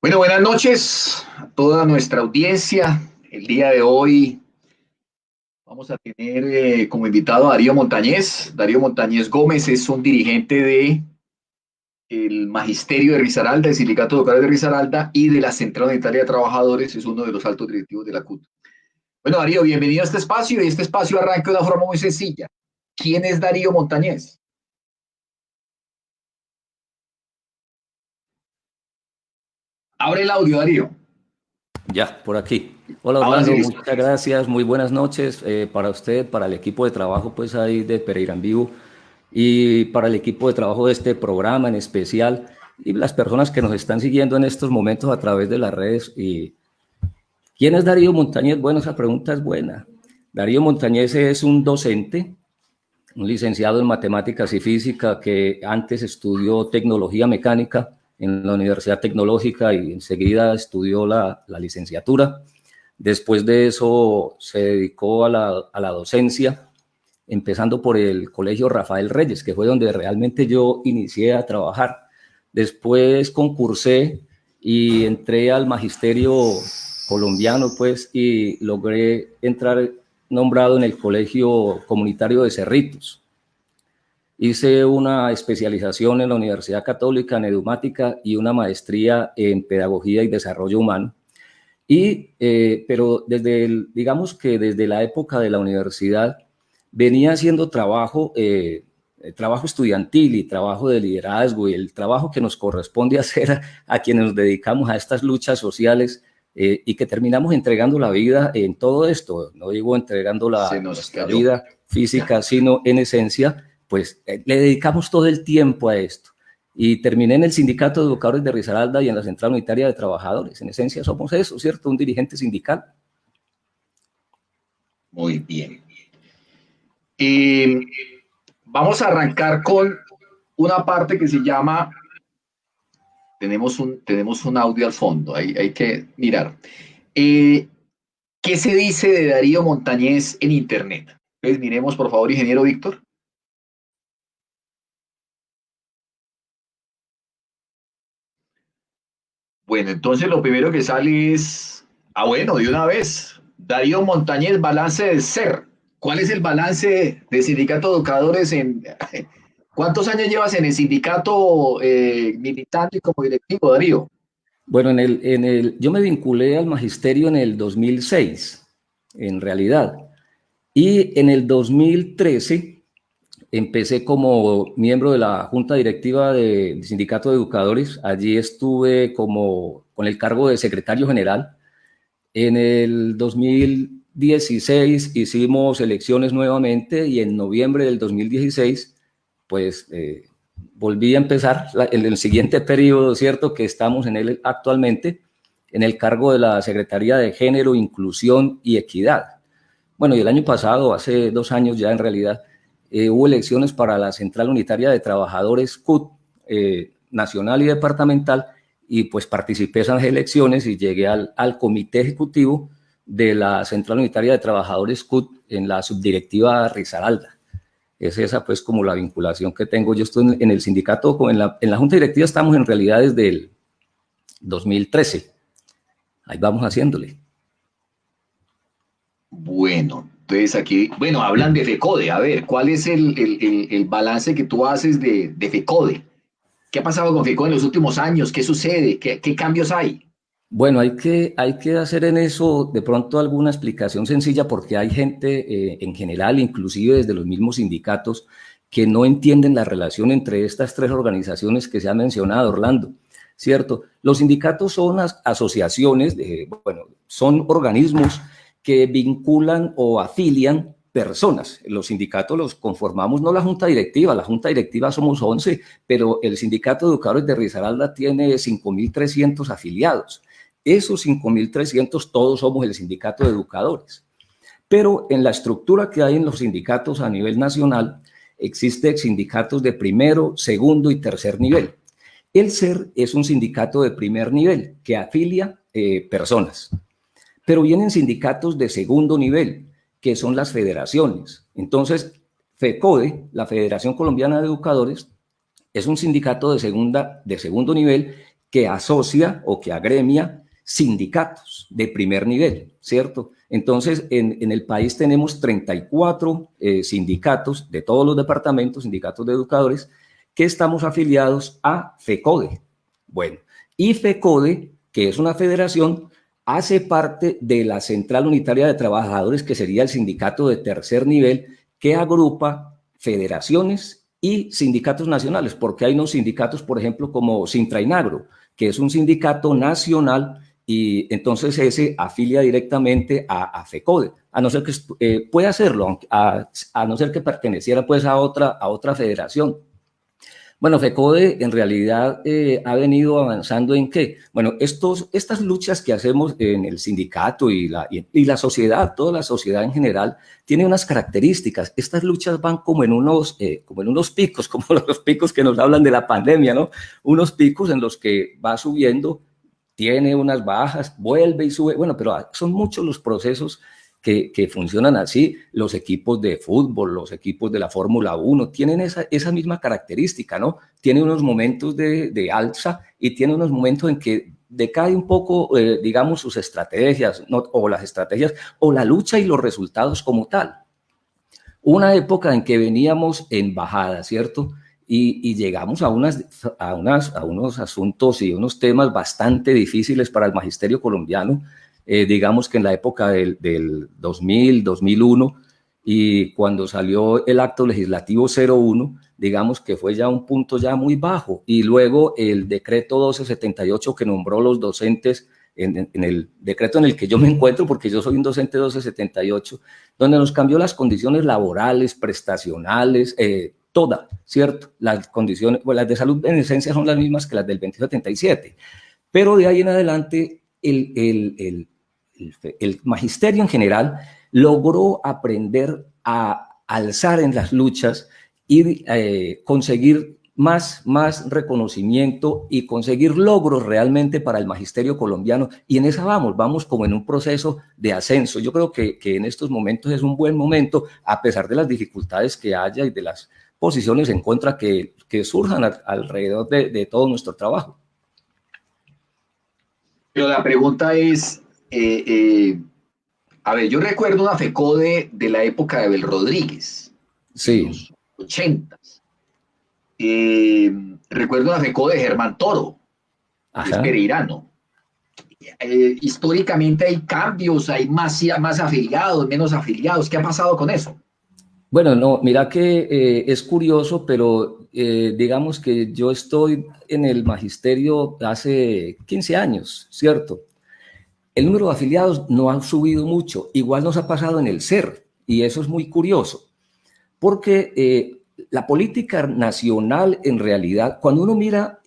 Bueno, buenas noches a toda nuestra audiencia. El día de hoy vamos a tener como invitado a Darío Montañez. Darío Montañez Gómez es un dirigente de el Magisterio de Risaralda, del Sindicato de Educadores de Risaralda y de la Central Unitaria de Trabajadores, es uno de los altos directivos de la CUT. Bueno, Darío, bienvenido a este espacio y este espacio arranca de una forma muy sencilla. ¿Quién es Darío Montañez? Abre el audio, Darío. Ya, por aquí. Hola Ahora Orlando, sí. muchas gracias, muy buenas noches para usted, para el equipo de trabajo pues ahí de Pereira en Vivo y para el equipo de trabajo de este programa en especial y las personas que nos están siguiendo en estos momentos a través de las redes. ¿Quién es Darío Montañez? Bueno, esa pregunta es buena. Darío Montañez es un docente, un licenciado en matemáticas y física que antes estudió tecnología mecánica en la Universidad Tecnológica y enseguida estudió la licenciatura. Después de eso se dedicó a la docencia, empezando por el Colegio Rafael Reyes, que fue donde realmente yo inicié a trabajar. Después concursé y entré al magisterio colombiano, pues, y logré entrar nombrado en el Colegio Comunitario de Cerritos. Hice una especialización en la Universidad Católica en Edumática y una maestría en Pedagogía y Desarrollo Humano. Pero digamos que desde la época de la universidad venía haciendo trabajo estudiantil y trabajo de liderazgo y el trabajo que nos corresponde hacer a quienes nos dedicamos a estas luchas sociales y que terminamos entregando la vida en todo esto. No digo entregando nuestra vida física, sino en esencia, pues le dedicamos todo el tiempo a esto. Y terminé en el Sindicato de Educadores de Risaralda y en la Central Unitaria de Trabajadores. En esencia somos eso, ¿cierto? Un dirigente sindical. Muy bien. Vamos a arrancar con una parte que se llama, tenemos un audio al fondo, hay que mirar. ¿Qué se dice de Darío Montañez en Internet? Entonces, miremos, por favor, ingeniero Víctor. Bueno, entonces lo primero que sale es, bueno, de una vez, Darío Montañez, balance del ser. ¿Cuál es el balance del Sindicato de Educadores ¿Cuántos años llevas en el sindicato militante y como directivo, Darío? Bueno, yo me vinculé al magisterio en el 2006, en realidad. Y en el 2013 empecé como miembro de la Junta Directiva del Sindicato de Educadores. Allí estuve con el cargo de secretario general. En el 2016 hicimos elecciones nuevamente y en noviembre del 2016, pues volví a empezar en el siguiente periodo, ¿cierto? Que estamos en él actualmente, en el cargo de la Secretaría de Género, Inclusión y Equidad. Bueno, y el año pasado, hace 2 años ya en realidad, hubo elecciones para la Central Unitaria de Trabajadores CUT, nacional y departamental, y pues participé en esas elecciones y llegué al comité ejecutivo de la Central Unitaria de Trabajadores CUT en la subdirectiva Risaralda. Es esa pues como la vinculación que tengo. Yo estoy en el sindicato, en la junta directiva estamos en realidad desde el 2013. Ahí vamos haciéndole. Bueno, entonces aquí, bueno, hablan de FECODE. A ver, ¿cuál es el balance que tú haces de FECODE? ¿Qué ha pasado con FECODE en los últimos años? ¿Qué sucede? ¿Qué cambios hay? Bueno, hay que hacer en eso de pronto alguna explicación sencilla porque hay gente en general, inclusive desde los mismos sindicatos, que no entienden la relación entre estas 3 organizaciones que se han mencionado, Orlando, ¿cierto? Los sindicatos son asociaciones, son organismos que vinculan o afilian personas. Los sindicatos los conformamos, no la junta directiva somos 11, pero el Sindicato de Educadores de Risaralda tiene 5.300 afiliados. Esos 5.300 todos somos el sindicato de educadores. Pero en la estructura que hay en los sindicatos a nivel nacional, existen sindicatos de primero, segundo y tercer nivel. El SER es un sindicato de primer nivel que afilia personas. Pero vienen sindicatos de segundo nivel, que son las federaciones. Entonces, FECODE, la Federación Colombiana de Educadores, es un sindicato de segundo nivel que asocia o que agremia sindicatos de primer nivel, ¿cierto? Entonces, en el país tenemos 34 sindicatos de todos los departamentos, sindicatos de educadores, que estamos afiliados a FECODE. Bueno, y FECODE, que es una federación, hace parte de la Central Unitaria de Trabajadores, que sería el sindicato de tercer nivel, que agrupa federaciones y sindicatos nacionales, porque hay unos sindicatos, por ejemplo, como Sintrainagro, que es un sindicato nacional, y entonces ese afilia directamente a FECODE, a no ser que puede hacerlo, a no ser que perteneciera pues a otra federación. Bueno, FECODE en realidad ha venido avanzando en qué. Bueno, estas luchas que hacemos en el sindicato y la sociedad, toda la sociedad en general, tiene unas características. Estas luchas van como en unos picos, como los picos que nos hablan de la pandemia, ¿no? Unos picos en los que va subiendo, tiene unas bajas, vuelve y sube. Bueno, pero son muchos los procesos que funcionan así. Los equipos de fútbol, los equipos de la Fórmula 1 tienen esa misma característica, ¿no? Tienen unos momentos de alza y tienen unos momentos en que decae un poco, digamos, sus estrategias, ¿no? O las estrategias, o la lucha y los resultados como tal. Una época en que veníamos en bajada, ¿cierto? Y llegamos a unos asuntos y unos temas bastante difíciles para el magisterio colombiano. Digamos que en la época del 2000, 2001, y cuando salió el acto legislativo 01, digamos que fue ya un punto ya muy bajo, y luego el decreto 1278 que nombró los docentes, en el decreto en el que yo me encuentro, porque yo soy un docente 1278, donde nos cambió las condiciones laborales, prestacionales, toda, ¿cierto? Las condiciones, bueno, las de salud en esencia son las mismas que las del 2077, pero de ahí en adelante el magisterio en general logró aprender a alzar en las luchas y conseguir más reconocimiento y conseguir logros realmente para el magisterio colombiano, y en esa vamos como en un proceso de ascenso. Yo creo que en estos momentos es un buen momento, a pesar de las dificultades que haya y de las posiciones en contra que surjan alrededor de todo nuestro trabajo. Pero la pregunta es, a ver, yo recuerdo una FECODE de la época de Abel Rodríguez, sí, en los 80. Recuerdo una FECODE de Germán Toro, que es pereirano. Históricamente hay cambios, hay más afiliados, menos afiliados. ¿Qué ha pasado con eso? Bueno, no, mira que es curioso, pero digamos que yo estoy en el magisterio hace 15 años, ¿cierto? El número de afiliados no ha subido mucho, igual nos ha pasado en el SER, y eso es muy curioso, porque la política nacional en realidad, cuando uno mira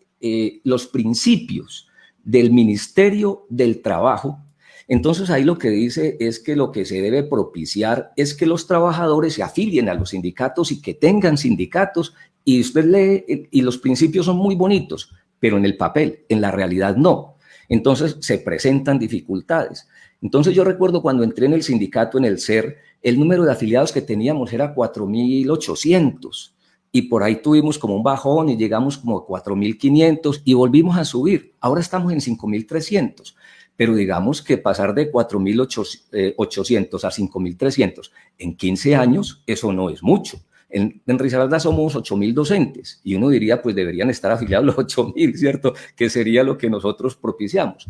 los principios del Ministerio del Trabajo, entonces ahí lo que dice es que lo que se debe propiciar es que los trabajadores se afilien a los sindicatos y que tengan sindicatos, y usted lee y los principios son muy bonitos, pero en el papel, en la realidad no. Entonces se presentan dificultades. Entonces yo recuerdo cuando entré en el sindicato, en el SER, el número de afiliados que teníamos era 4.800, y por ahí tuvimos como un bajón y llegamos como a 4.500 y volvimos a subir. Ahora estamos en 5.300. Pero digamos que pasar de 4.800 a 5.300 en 15 años, eso no es mucho. En Risaralda somos 8.000 docentes, y uno diría, pues deberían estar afiliados los 8.000, ¿cierto? Que sería lo que nosotros propiciamos.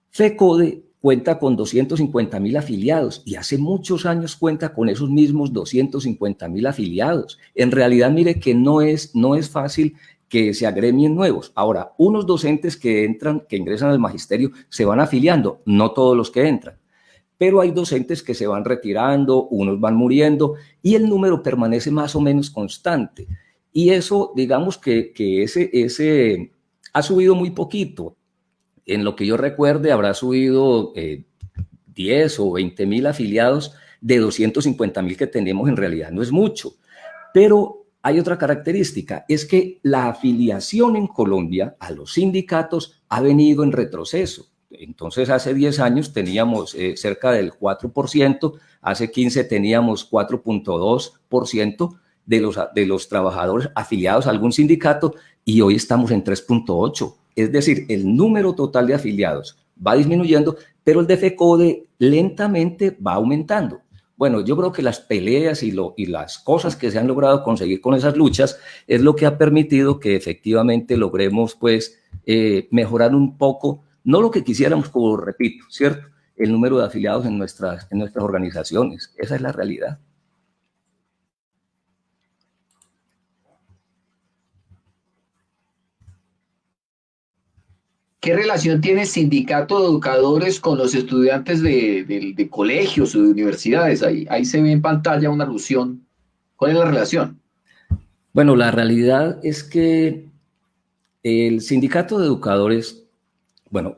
FECODE cuenta con 250.000 afiliados, y hace muchos años cuenta con esos mismos 250.000 afiliados. En realidad, mire que no es fácil que se agremien nuevos. Ahora, unos docentes que ingresan al magisterio se van afiliando, no todos los que entran, pero hay docentes que se van retirando, unos van muriendo, y el número permanece más o menos constante. Y eso, digamos que ese ha subido muy poquito. En lo que yo recuerde, habrá subido 10 o 20.000 afiliados de 250.000 que tenemos. En realidad no es mucho, pero hay otra característica, es que la afiliación en Colombia a los sindicatos ha venido en retroceso. Entonces, hace 10 años teníamos cerca del 4%, hace 15 teníamos 4.2% de los trabajadores afiliados a algún sindicato, y hoy estamos en 3.8%. Es decir, el número total de afiliados va disminuyendo, pero el de FECODE lentamente va aumentando. Bueno, yo creo que las peleas y las cosas que se han logrado conseguir con esas luchas es lo que ha permitido que efectivamente logremos, pues, mejorar un poco, no lo que quisiéramos, como repito, ¿cierto? El número de afiliados en nuestras organizaciones. Esa es la realidad. ¿Qué relación tiene el sindicato de educadores con los estudiantes de colegios o de universidades? Ahí se ve en pantalla una alusión. ¿Cuál es la relación? Bueno, la realidad es que el sindicato de educadores, bueno,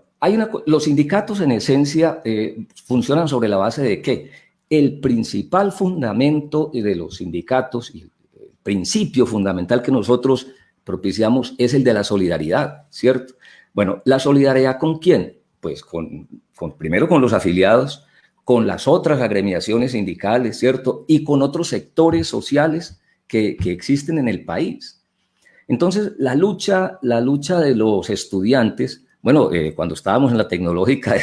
los sindicatos en esencia funcionan sobre la base de que el principal fundamento de los sindicatos y el principio fundamental que nosotros propiciamos es el de la solidaridad, ¿cierto? Bueno, ¿la solidaridad con quién? Pues primero con los afiliados, con las otras agremiaciones sindicales, ¿cierto? Y con otros sectores sociales que existen en el país. Entonces, la lucha de los estudiantes, bueno, cuando estábamos en la tecnológica,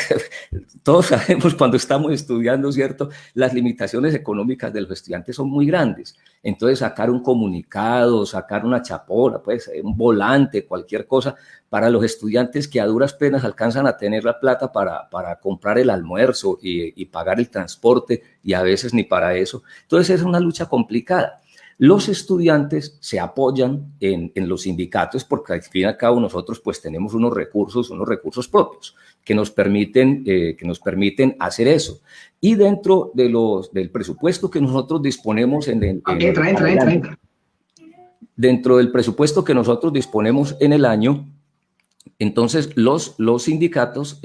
todos sabemos cuando estamos estudiando, ¿cierto? Las limitaciones económicas de los estudiantes son muy grandes. Entonces, sacar un comunicado, sacar una chapola, pues, un volante, cualquier cosa, para los estudiantes que a duras penas alcanzan a tener la plata para comprar el almuerzo y pagar el transporte, y a veces ni para eso. Entonces, es una lucha complicada. Los estudiantes se apoyan en los sindicatos porque al fin y al cabo nosotros pues tenemos unos recursos propios que nos permiten hacer eso. Y dentro del presupuesto que nosotros disponemos Entra. Dentro del presupuesto que nosotros disponemos en el año, entonces los sindicatos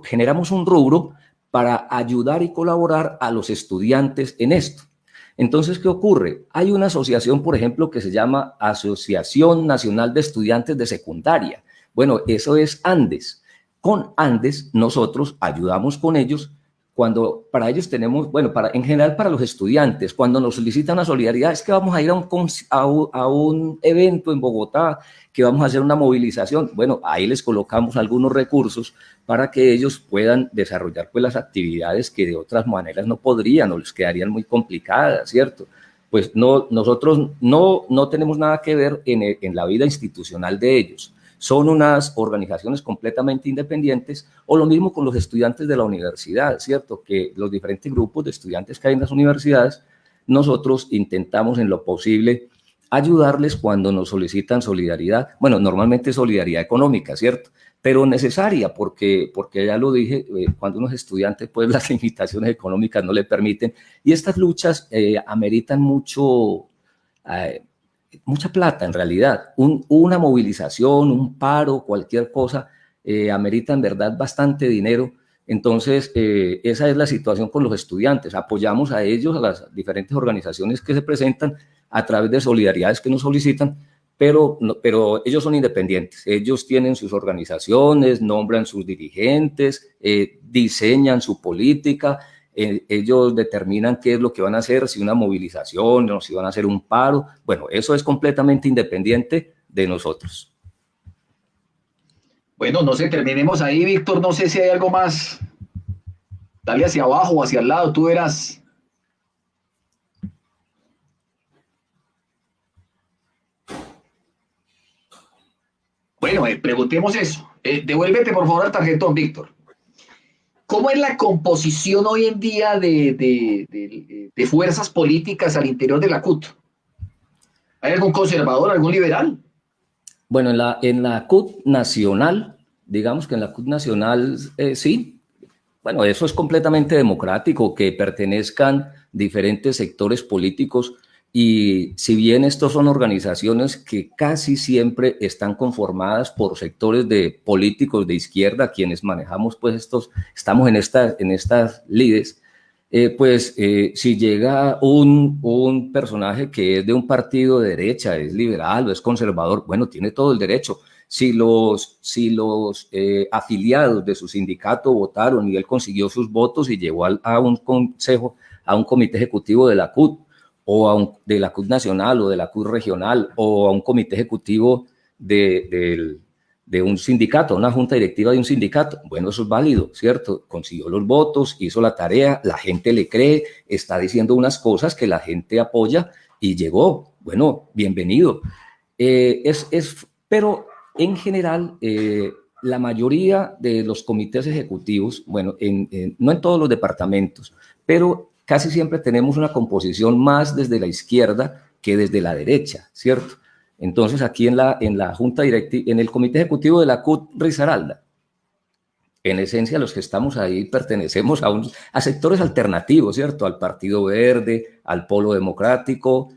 generamos un rubro para ayudar y colaborar a los estudiantes en esto. Entonces, ¿qué ocurre? Hay una asociación, por ejemplo, que se llama Asociación Nacional de Estudiantes de Secundaria. Bueno, eso es Andes. Con Andes, nosotros ayudamos con ellos cuando para ellos tenemos, bueno, en general para los estudiantes, cuando nos solicitan la solidaridad, es que vamos a ir a un evento en Bogotá, que vamos a hacer una movilización. Bueno, ahí les colocamos algunos recursos para que ellos puedan desarrollar pues las actividades que de otras maneras no podrían o les quedarían muy complicadas, ¿cierto? Pues nosotros no tenemos nada que ver en la vida institucional de ellos. Son unas organizaciones completamente independientes, o lo mismo con los estudiantes de la universidad, ¿cierto? Que los diferentes grupos de estudiantes que hay en las universidades, nosotros intentamos en lo posible ayudarles cuando nos solicitan solidaridad. Bueno, normalmente solidaridad económica, ¿cierto? Pero necesaria, porque ya lo dije, cuando unos estudiantes, pues las limitaciones económicas no le permiten, y estas luchas ameritan mucha plata en realidad. Una movilización, un paro, cualquier cosa, amerita en verdad bastante dinero. Entonces, esa es la situación con los estudiantes. Apoyamos a ellos, a las diferentes organizaciones que se presentan a través de solidaridades que nos solicitan, pero ellos son independientes. Ellos tienen sus organizaciones, nombran sus dirigentes, diseñan su política. Ellos determinan qué es lo que van a hacer, si una movilización o si van a hacer un paro. Bueno, eso es completamente independiente de nosotros. Bueno, no sé, terminemos ahí, Víctor. No sé si hay algo más. Dale hacia abajo o hacia el lado, tú verás. Bueno, preguntemos eso. Devuélvete, por favor, al tarjetón, Víctor. ¿Cómo es la composición hoy en día de fuerzas políticas al interior de la CUT? ¿Hay algún conservador, algún liberal? Bueno, en la CUT nacional, digamos que en la CUT nacional, sí. Bueno, eso es completamente democrático, que pertenezcan diferentes sectores políticos, y si bien estos son organizaciones que casi siempre están conformadas por sectores de políticos de izquierda, quienes manejamos pues estamos en estas lides, si llega un personaje que es de un partido de derecha, es liberal o es conservador, bueno, tiene todo el derecho. Si los afiliados de su sindicato votaron y él consiguió sus votos y llegó a un consejo, a un comité ejecutivo de la CUT, o de la CUT nacional o de la CUT regional, o a un comité ejecutivo de un sindicato, una junta directiva de un sindicato. Bueno, eso es válido, ¿cierto? Consiguió los votos, hizo la tarea, la gente le cree, está diciendo unas cosas que la gente apoya y llegó. Bueno, bienvenido. Pero en general, la mayoría de los comités ejecutivos, bueno, no en todos los departamentos, pero casi siempre tenemos una composición más desde la izquierda que desde la derecha, ¿cierto? Entonces, aquí en la Junta Directiva, en el Comité Ejecutivo de la CUT Risaralda, en esencia, los que estamos ahí pertenecemos a sectores alternativos, ¿cierto? Al Partido Verde, al Polo Democrático,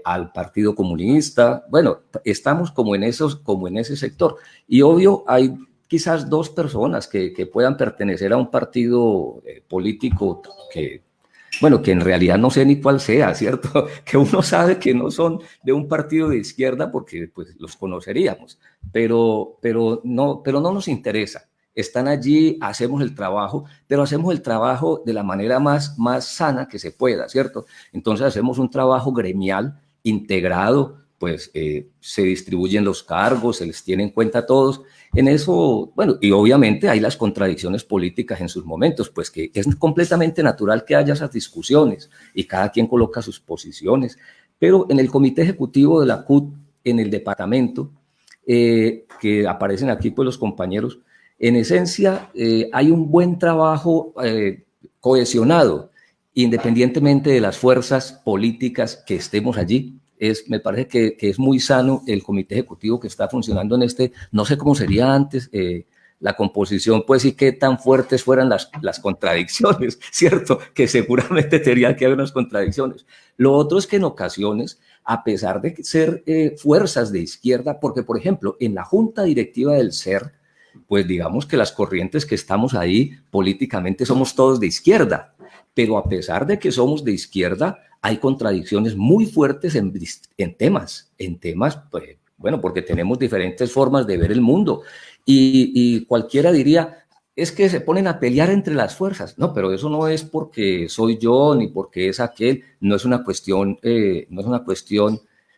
al Partido Comunista. Bueno, estamos como en ese sector. Y obvio, hay quizás dos personas que puedan pertenecer a un partido político que en realidad no sé ni cuál sea, ¿cierto? Que uno sabe que no son de un partido de izquierda porque pues los conoceríamos, pero no nos interesa. Están allí, hacemos el trabajo, pero hacemos el trabajo de la manera más sana que se pueda, ¿cierto? Entonces hacemos un trabajo gremial, integrado, pues se distribuyen los cargos, se les tiene en cuenta a todos. En eso, bueno, y obviamente hay las contradicciones políticas en sus momentos, pues que es completamente natural que haya esas discusiones y cada quien coloca sus posiciones, pero en el comité ejecutivo de la CUT, en el departamento, que aparecen aquí pues los compañeros, en esencia hay un buen trabajo cohesionado, independientemente de las fuerzas políticas que estemos allí. Me parece que es muy sano el comité ejecutivo que está funcionando no sé cómo sería antes, la composición, pues sí, qué tan fuertes fueran las contradicciones, ¿cierto? Que seguramente tendría que haber unas contradicciones. Lo otro es que en ocasiones, a pesar de ser fuerzas de izquierda, porque por ejemplo, en la junta directiva del SER, pues digamos que las corrientes que estamos ahí políticamente somos todos de izquierda, pero a pesar de que somos de izquierda, hay contradicciones muy fuertes en temas, pues, bueno, porque tenemos diferentes formas de ver el mundo y cualquiera diría, es que se ponen a pelear entre las fuerzas. No, pero eso no es porque soy yo ni porque es aquel, no es una cuestión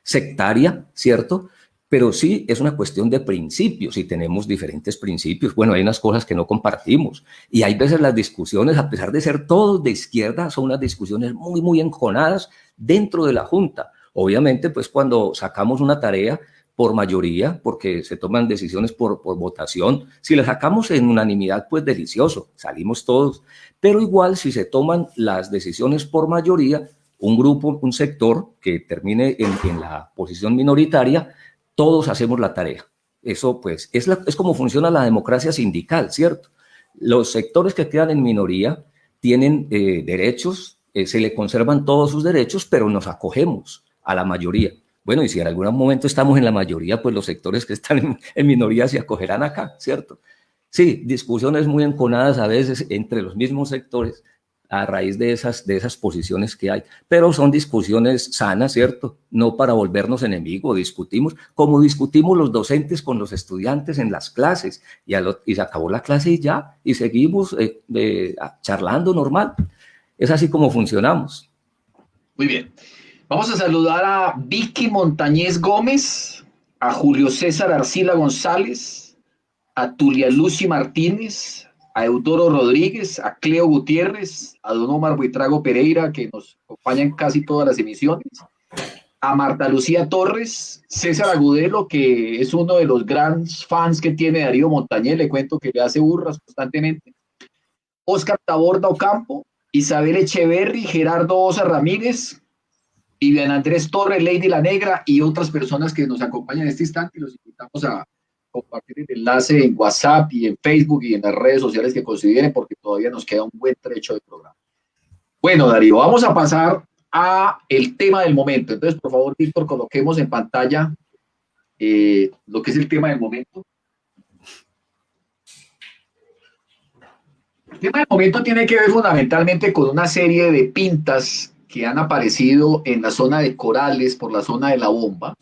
sectaria, ¿cierto? Pero sí es una cuestión de principios y tenemos diferentes principios. Bueno, hay unas cosas que no compartimos y hay veces las discusiones, a pesar de ser todos de izquierda, son unas discusiones muy, muy enconadas dentro de la Junta. Obviamente, pues cuando sacamos una tarea por mayoría, porque se toman decisiones por votación, si la sacamos en unanimidad, pues delicioso, salimos todos. Pero igual, si se toman las decisiones por mayoría, un grupo, un sector que termine en la posición minoritaria, todos hacemos la tarea. Eso pues es como funciona la democracia sindical, ¿cierto? Los sectores que quedan en minoría tienen derechos, se le conservan todos sus derechos, pero nos acogemos a la mayoría. Bueno, y si en algún momento estamos en la mayoría, pues los sectores que están en minoría se acogerán acá, ¿cierto? Sí, discusiones muy enconadas a veces entre los mismos sectores, a raíz de esas posiciones que hay. Pero son discusiones sanas, ¿cierto? No para volvernos enemigos, discutimos como discutimos los docentes con los estudiantes en las clases y se acabó la clase y ya, y seguimos charlando normal. Es así como funcionamos. Muy bien. Vamos a saludar a Vicky Montañez Gómez, a Julio César Arcila González, a Tulia Lucy Martínez, a Eudoro Rodríguez, a Cleo Gutiérrez, a Don Omar Buitrago Pereira, que nos acompaña en casi todas las emisiones, a Marta Lucía Torres, César Agudelo, que es uno de los grandes fans que tiene Darío Montañez, le cuento que le hace burras constantemente, Oscar Taborda Ocampo, Isabel Echeverry, Gerardo Osa Ramírez, Vivian Andrés Torres, Lady La Negra y otras personas que nos acompañan en este instante y los invitamos a compartir el enlace en WhatsApp y en Facebook y en las redes sociales que consideren porque todavía nos queda un buen trecho de programa. Bueno, Darío, vamos a pasar a el tema del momento. Entonces, por favor, Víctor, coloquemos en pantalla lo que es el tema del momento. El tema del momento tiene que ver fundamentalmente con una serie de pintas que han aparecido en la zona de Corales, por la zona de La Bomba,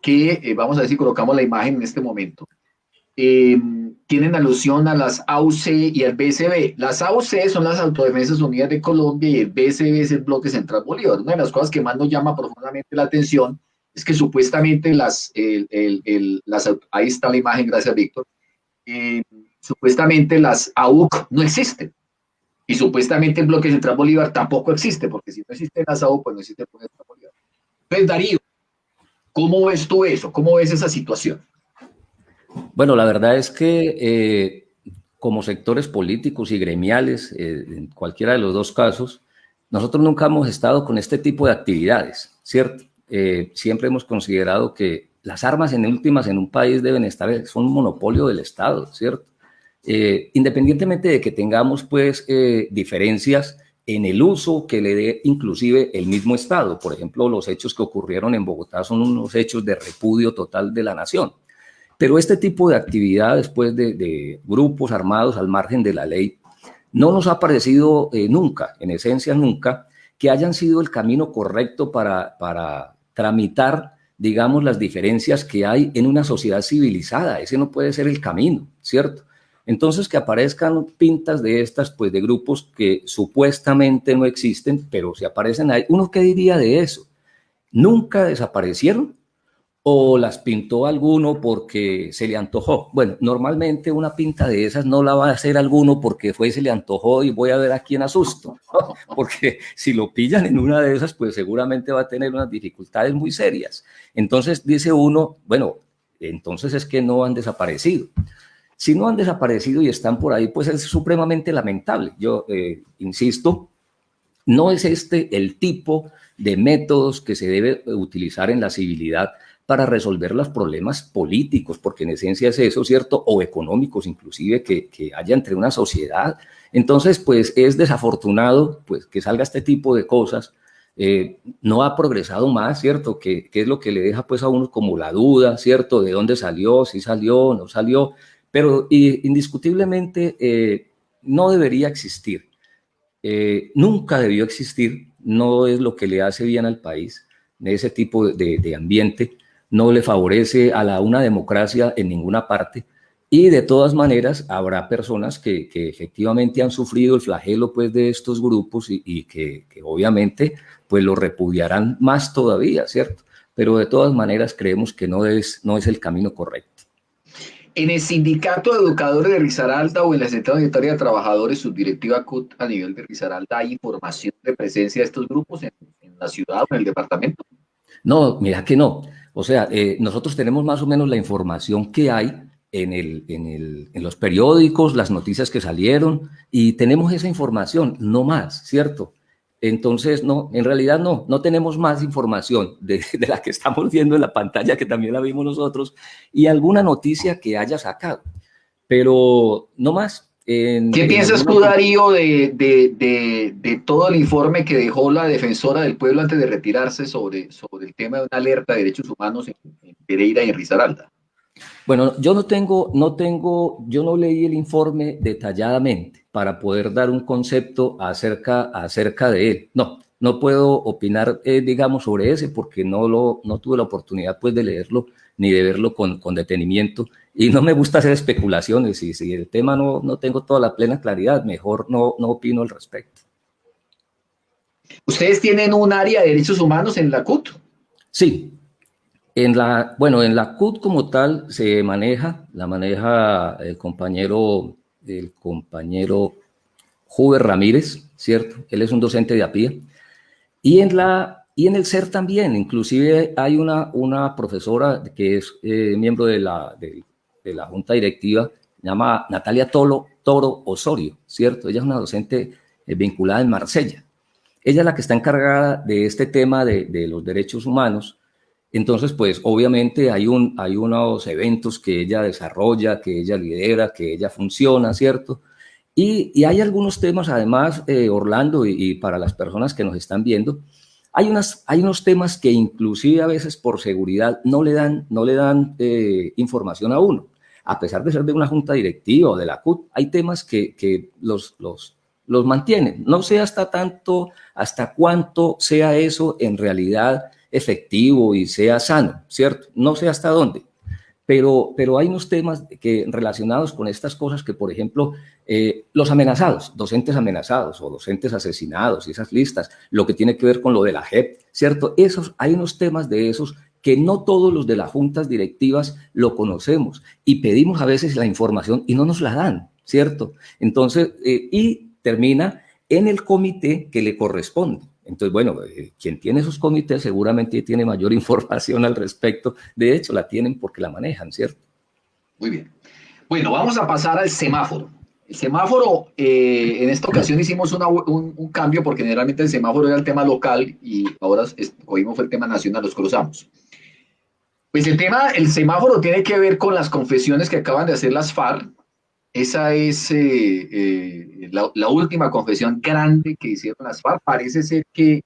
que vamos a ver si colocamos la imagen en este momento. Tienen alusión a las AUC y al BCB. Las AUC son las Autodefensas Unidas de Colombia y el BCB es el Bloque Central Bolívar. Una de las cosas que más nos llama profundamente la atención es que supuestamente ahí está la imagen, gracias Víctor, supuestamente las AUC no existen. Y supuestamente el Bloque Central Bolívar tampoco existe, porque si no existe las AUC, pues no existe el Bloque Central Bolívar. Entonces, Darío, ¿cómo ves tú eso? ¿Cómo ves esa situación? Bueno, la verdad es que como sectores políticos y gremiales, en cualquiera de los dos casos, nosotros nunca hemos estado con este tipo de actividades, ¿cierto? Siempre hemos considerado que las armas en últimas en un país deben estar, son un monopolio del Estado, ¿cierto? Independientemente de que tengamos pues diferencias en el uso que le dé inclusive el mismo Estado. Por ejemplo, los hechos que ocurrieron en Bogotá son unos hechos de repudio total de la nación. Pero este tipo de actividades pues de grupos armados al margen de la ley no nos ha parecido nunca, en esencia nunca, que hayan sido el camino correcto para tramitar, digamos, las diferencias que hay en una sociedad civilizada. Ese no puede ser el camino, ¿cierto? Entonces, que aparezcan pintas de estas, pues de grupos que supuestamente no existen, pero si aparecen ahí, ¿uno qué diría de eso? ¿Nunca desaparecieron? ¿O las pintó alguno porque se le antojó? Bueno, normalmente una pinta de esas no la va a hacer alguno porque se le antojó y voy a ver a quién asusto, ¿no? Porque si lo pillan en una de esas, pues seguramente va a tener unas dificultades muy serias. Entonces dice uno, bueno, entonces es que no han desaparecido. Si no han desaparecido y están por ahí, pues es supremamente lamentable. Yo insisto, no es este el tipo de métodos que se debe utilizar en la civilidad para resolver los problemas políticos, porque en esencia es eso, ¿cierto? O económicos inclusive que haya entre una sociedad. Entonces, pues es desafortunado pues, que salga este tipo de cosas. No ha progresado más, ¿cierto? Que es lo que le deja pues a uno como la duda, ¿cierto? ¿De dónde salió? ¿Si salió? ¿No salió? Pero indiscutiblemente no debería existir. Nunca debió existir, no es lo que le hace bien al país, ese tipo de ambiente, no le favorece a una democracia en ninguna parte, y de todas maneras habrá personas que efectivamente han sufrido el flagelo pues, de estos grupos y que obviamente pues, lo repudiarán más todavía, ¿cierto? Pero de todas maneras creemos que no es el camino correcto. En el Sindicato de Educadores de Risaralda o en la Central Unitaria de Trabajadores Subdirectiva CUT a nivel de Risaralda, ¿hay información de presencia de estos grupos en la ciudad o en el departamento? No, mira que no. O sea, nosotros tenemos más o menos la información que hay en los periódicos, las noticias que salieron, y tenemos esa información, no más, ¿cierto? Entonces, no, en realidad no tenemos más información de la que estamos viendo en la pantalla, que también la vimos nosotros, y alguna noticia que haya sacado, pero no más. ¿Qué piensas tú, Darío, de todo el informe que dejó la defensora del pueblo antes de retirarse sobre el tema de una alerta de derechos humanos en Pereira y en Risaralda? Bueno, yo no leí el informe detalladamente para poder dar un concepto acerca de él. No puedo opinar, digamos, sobre ese porque no tuve la oportunidad, pues, de leerlo ni de verlo con detenimiento. Y no me gusta hacer especulaciones, y si el tema no tengo toda la plena claridad, mejor no opino al respecto. ¿Ustedes tienen un área de derechos humanos en la CUT? Sí. En la CUT como tal la maneja el compañero Huber Ramírez, ¿cierto? Él es un docente de APIA. Y en el CER también, inclusive hay una profesora que es miembro de la junta directiva, se llama Natalia Toro Osorio, ¿cierto? Ella es una docente vinculada en Marsella. Ella es la que está encargada de este tema de los derechos humanos. Entonces, pues obviamente hay unos eventos que ella desarrolla, que ella lidera, que ella funciona, ¿cierto? Y hay algunos temas, además, Orlando, y para las personas que nos están viendo, hay unos temas que inclusive a veces por seguridad no le dan información a uno. A pesar de ser de una junta directiva o de la CUT, hay temas que los mantienen. No sé hasta cuánto sea eso en realidad efectivo y sea sano, ¿cierto? No sé hasta dónde, pero hay unos temas relacionados con estas cosas que, por ejemplo, los amenazados, docentes amenazados o docentes asesinados y esas listas, lo que tiene que ver con lo de la JEP, ¿cierto? Hay unos temas de esos que no todos los de las juntas directivas lo conocemos y pedimos a veces la información y no nos la dan, ¿cierto? Entonces, y termina en el comité que le corresponde. Entonces, bueno, quien tiene esos comités seguramente tiene mayor información al respecto. De hecho, la tienen porque la manejan, ¿cierto? Muy bien. Bueno, vamos a pasar al semáforo. El semáforo, en esta ocasión hicimos un cambio porque generalmente el semáforo era el tema local y ahora escogimos el tema nacional, los cruzamos. Pues el semáforo tiene que ver con las confesiones que acaban de hacer las FARC. Esa es la última confesión grande que hicieron las FARC. Parece ser que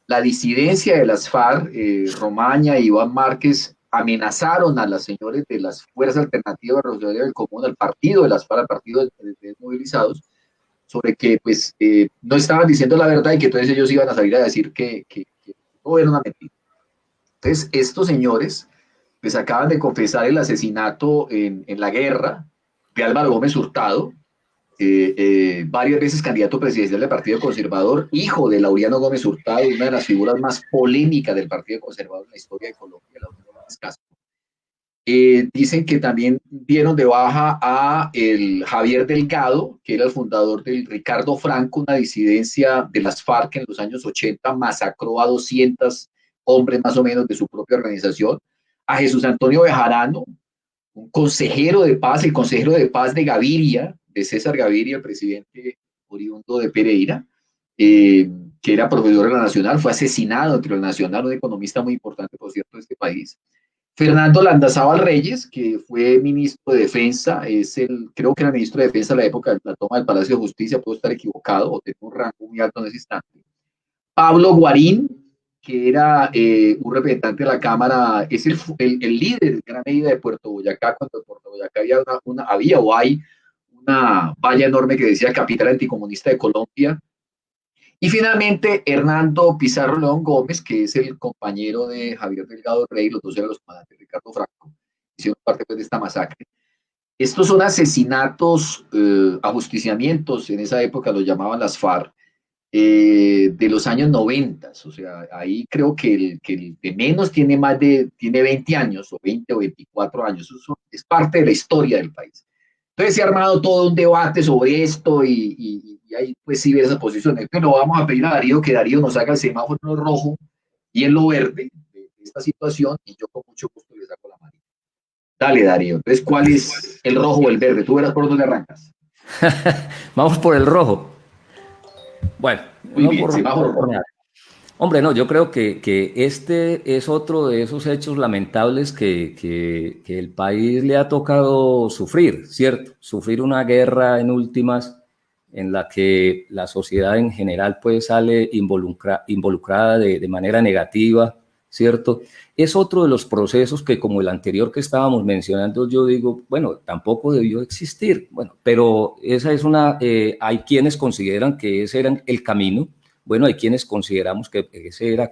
la disidencia de las FARC, Romaña y Iván Márquez, amenazaron a las señores de las Fuerzas Alternativas Revolucionarias del Común, al partido de las FARC, al partido de movilizados, sobre que pues no estaban diciendo la verdad y que entonces ellos iban a salir a decir que todo era una mentira. Entonces, estos señores pues acaban de confesar el asesinato en la guerra de Álvaro Gómez Hurtado, varias veces candidato presidencial del Partido Conservador, hijo de Laureano Gómez Hurtado, una de las figuras más polémicas del Partido Conservador en la historia de Colombia, Laureano Gómez Castro. Dicen que también dieron de baja a el Javier Delgado, que era el fundador del Ricardo Franco, una disidencia de las FARC en los años 80, masacró a 200 hombres más o menos de su propia organización, a Jesús Antonio Bejarano, un consejero de paz, el consejero de paz de Gaviria, de César Gaviria, el presidente oriundo de Pereira, que era profesor de la Nacional, fue asesinado entre la Nacional, un economista muy importante, por cierto, de este país. Fernando Landazábal Reyes, que fue ministro de Defensa, creo que era ministro de Defensa a la época de la toma del Palacio de Justicia, puedo estar equivocado, o tengo un rango muy alto en ese instante. Pablo Guarín, que era un representante de la Cámara, es el líder en gran medida de Puerto Boyacá, cuando en Puerto Boyacá había o hay una valla enorme que decía capital anticomunista de Colombia. Y finalmente, Hernando Pizarro León Gómez, que es el compañero de Javier Delgado Rey, los dos eran los comandantes de Ricardo Franco, hicieron parte pues, de esta masacre. Estos son asesinatos, ajusticiamientos, en esa época los llamaban las FARC, de los años 90, o sea, ahí creo que el de menos tiene 20 años, o 20 o 24 años, es parte de la historia del país. Entonces se ha armado todo un debate sobre esto y hay pues diversas posiciones, pero vamos a pedir a Darío que Darío nos haga el semáforo en lo rojo y en lo verde de esta situación y yo con mucho gusto le saco la mano. Dale, Darío, entonces, ¿cuál es el rojo o el verde? Tú verás por dónde arrancas. Vamos por el rojo. Bueno, muy no bien, por, semáforo rojo. Hombre, no, yo creo que este es otro de esos hechos lamentables que el país le ha tocado sufrir, ¿cierto? Sufrir una guerra en últimas en la que la sociedad en general pues sale involucrada de manera negativa, ¿cierto? Es otro de los procesos que, como el anterior que estábamos mencionando, yo digo, bueno, tampoco debió existir, bueno, pero esa es hay quienes consideran que ese era el camino. Bueno, hay quienes consideramos que ese era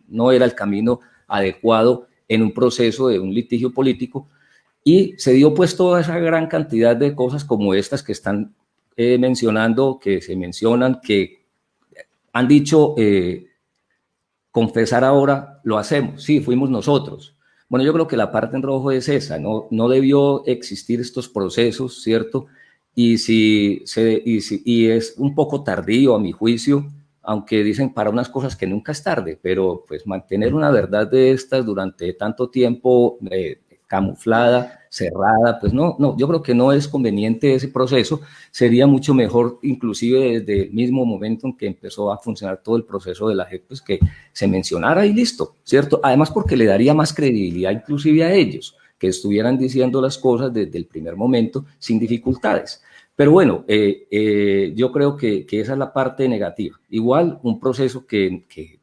no era el camino adecuado en un proceso de un litigio político y se dio pues toda esa gran cantidad de cosas como estas que están mencionando, que se mencionan, que han dicho confesar ahora, lo hacemos, sí, fuimos nosotros. Bueno, yo creo que la parte en rojo es esa, no debió existir estos procesos, ¿cierto? Y es un poco tardío a mi juicio, aunque dicen para unas cosas que nunca es tarde, pero pues mantener una verdad de estas durante tanto tiempo camuflada, cerrada, pues no, yo creo que no es conveniente ese proceso, sería mucho mejor inclusive desde el mismo momento en que empezó a funcionar todo el proceso de la JEP, pues que se mencionara y listo, ¿cierto? Además porque le daría más credibilidad inclusive a ellos, que estuvieran diciendo las cosas desde el primer momento sin dificultades. Pero bueno, yo creo que esa es la parte negativa. Igual un proceso que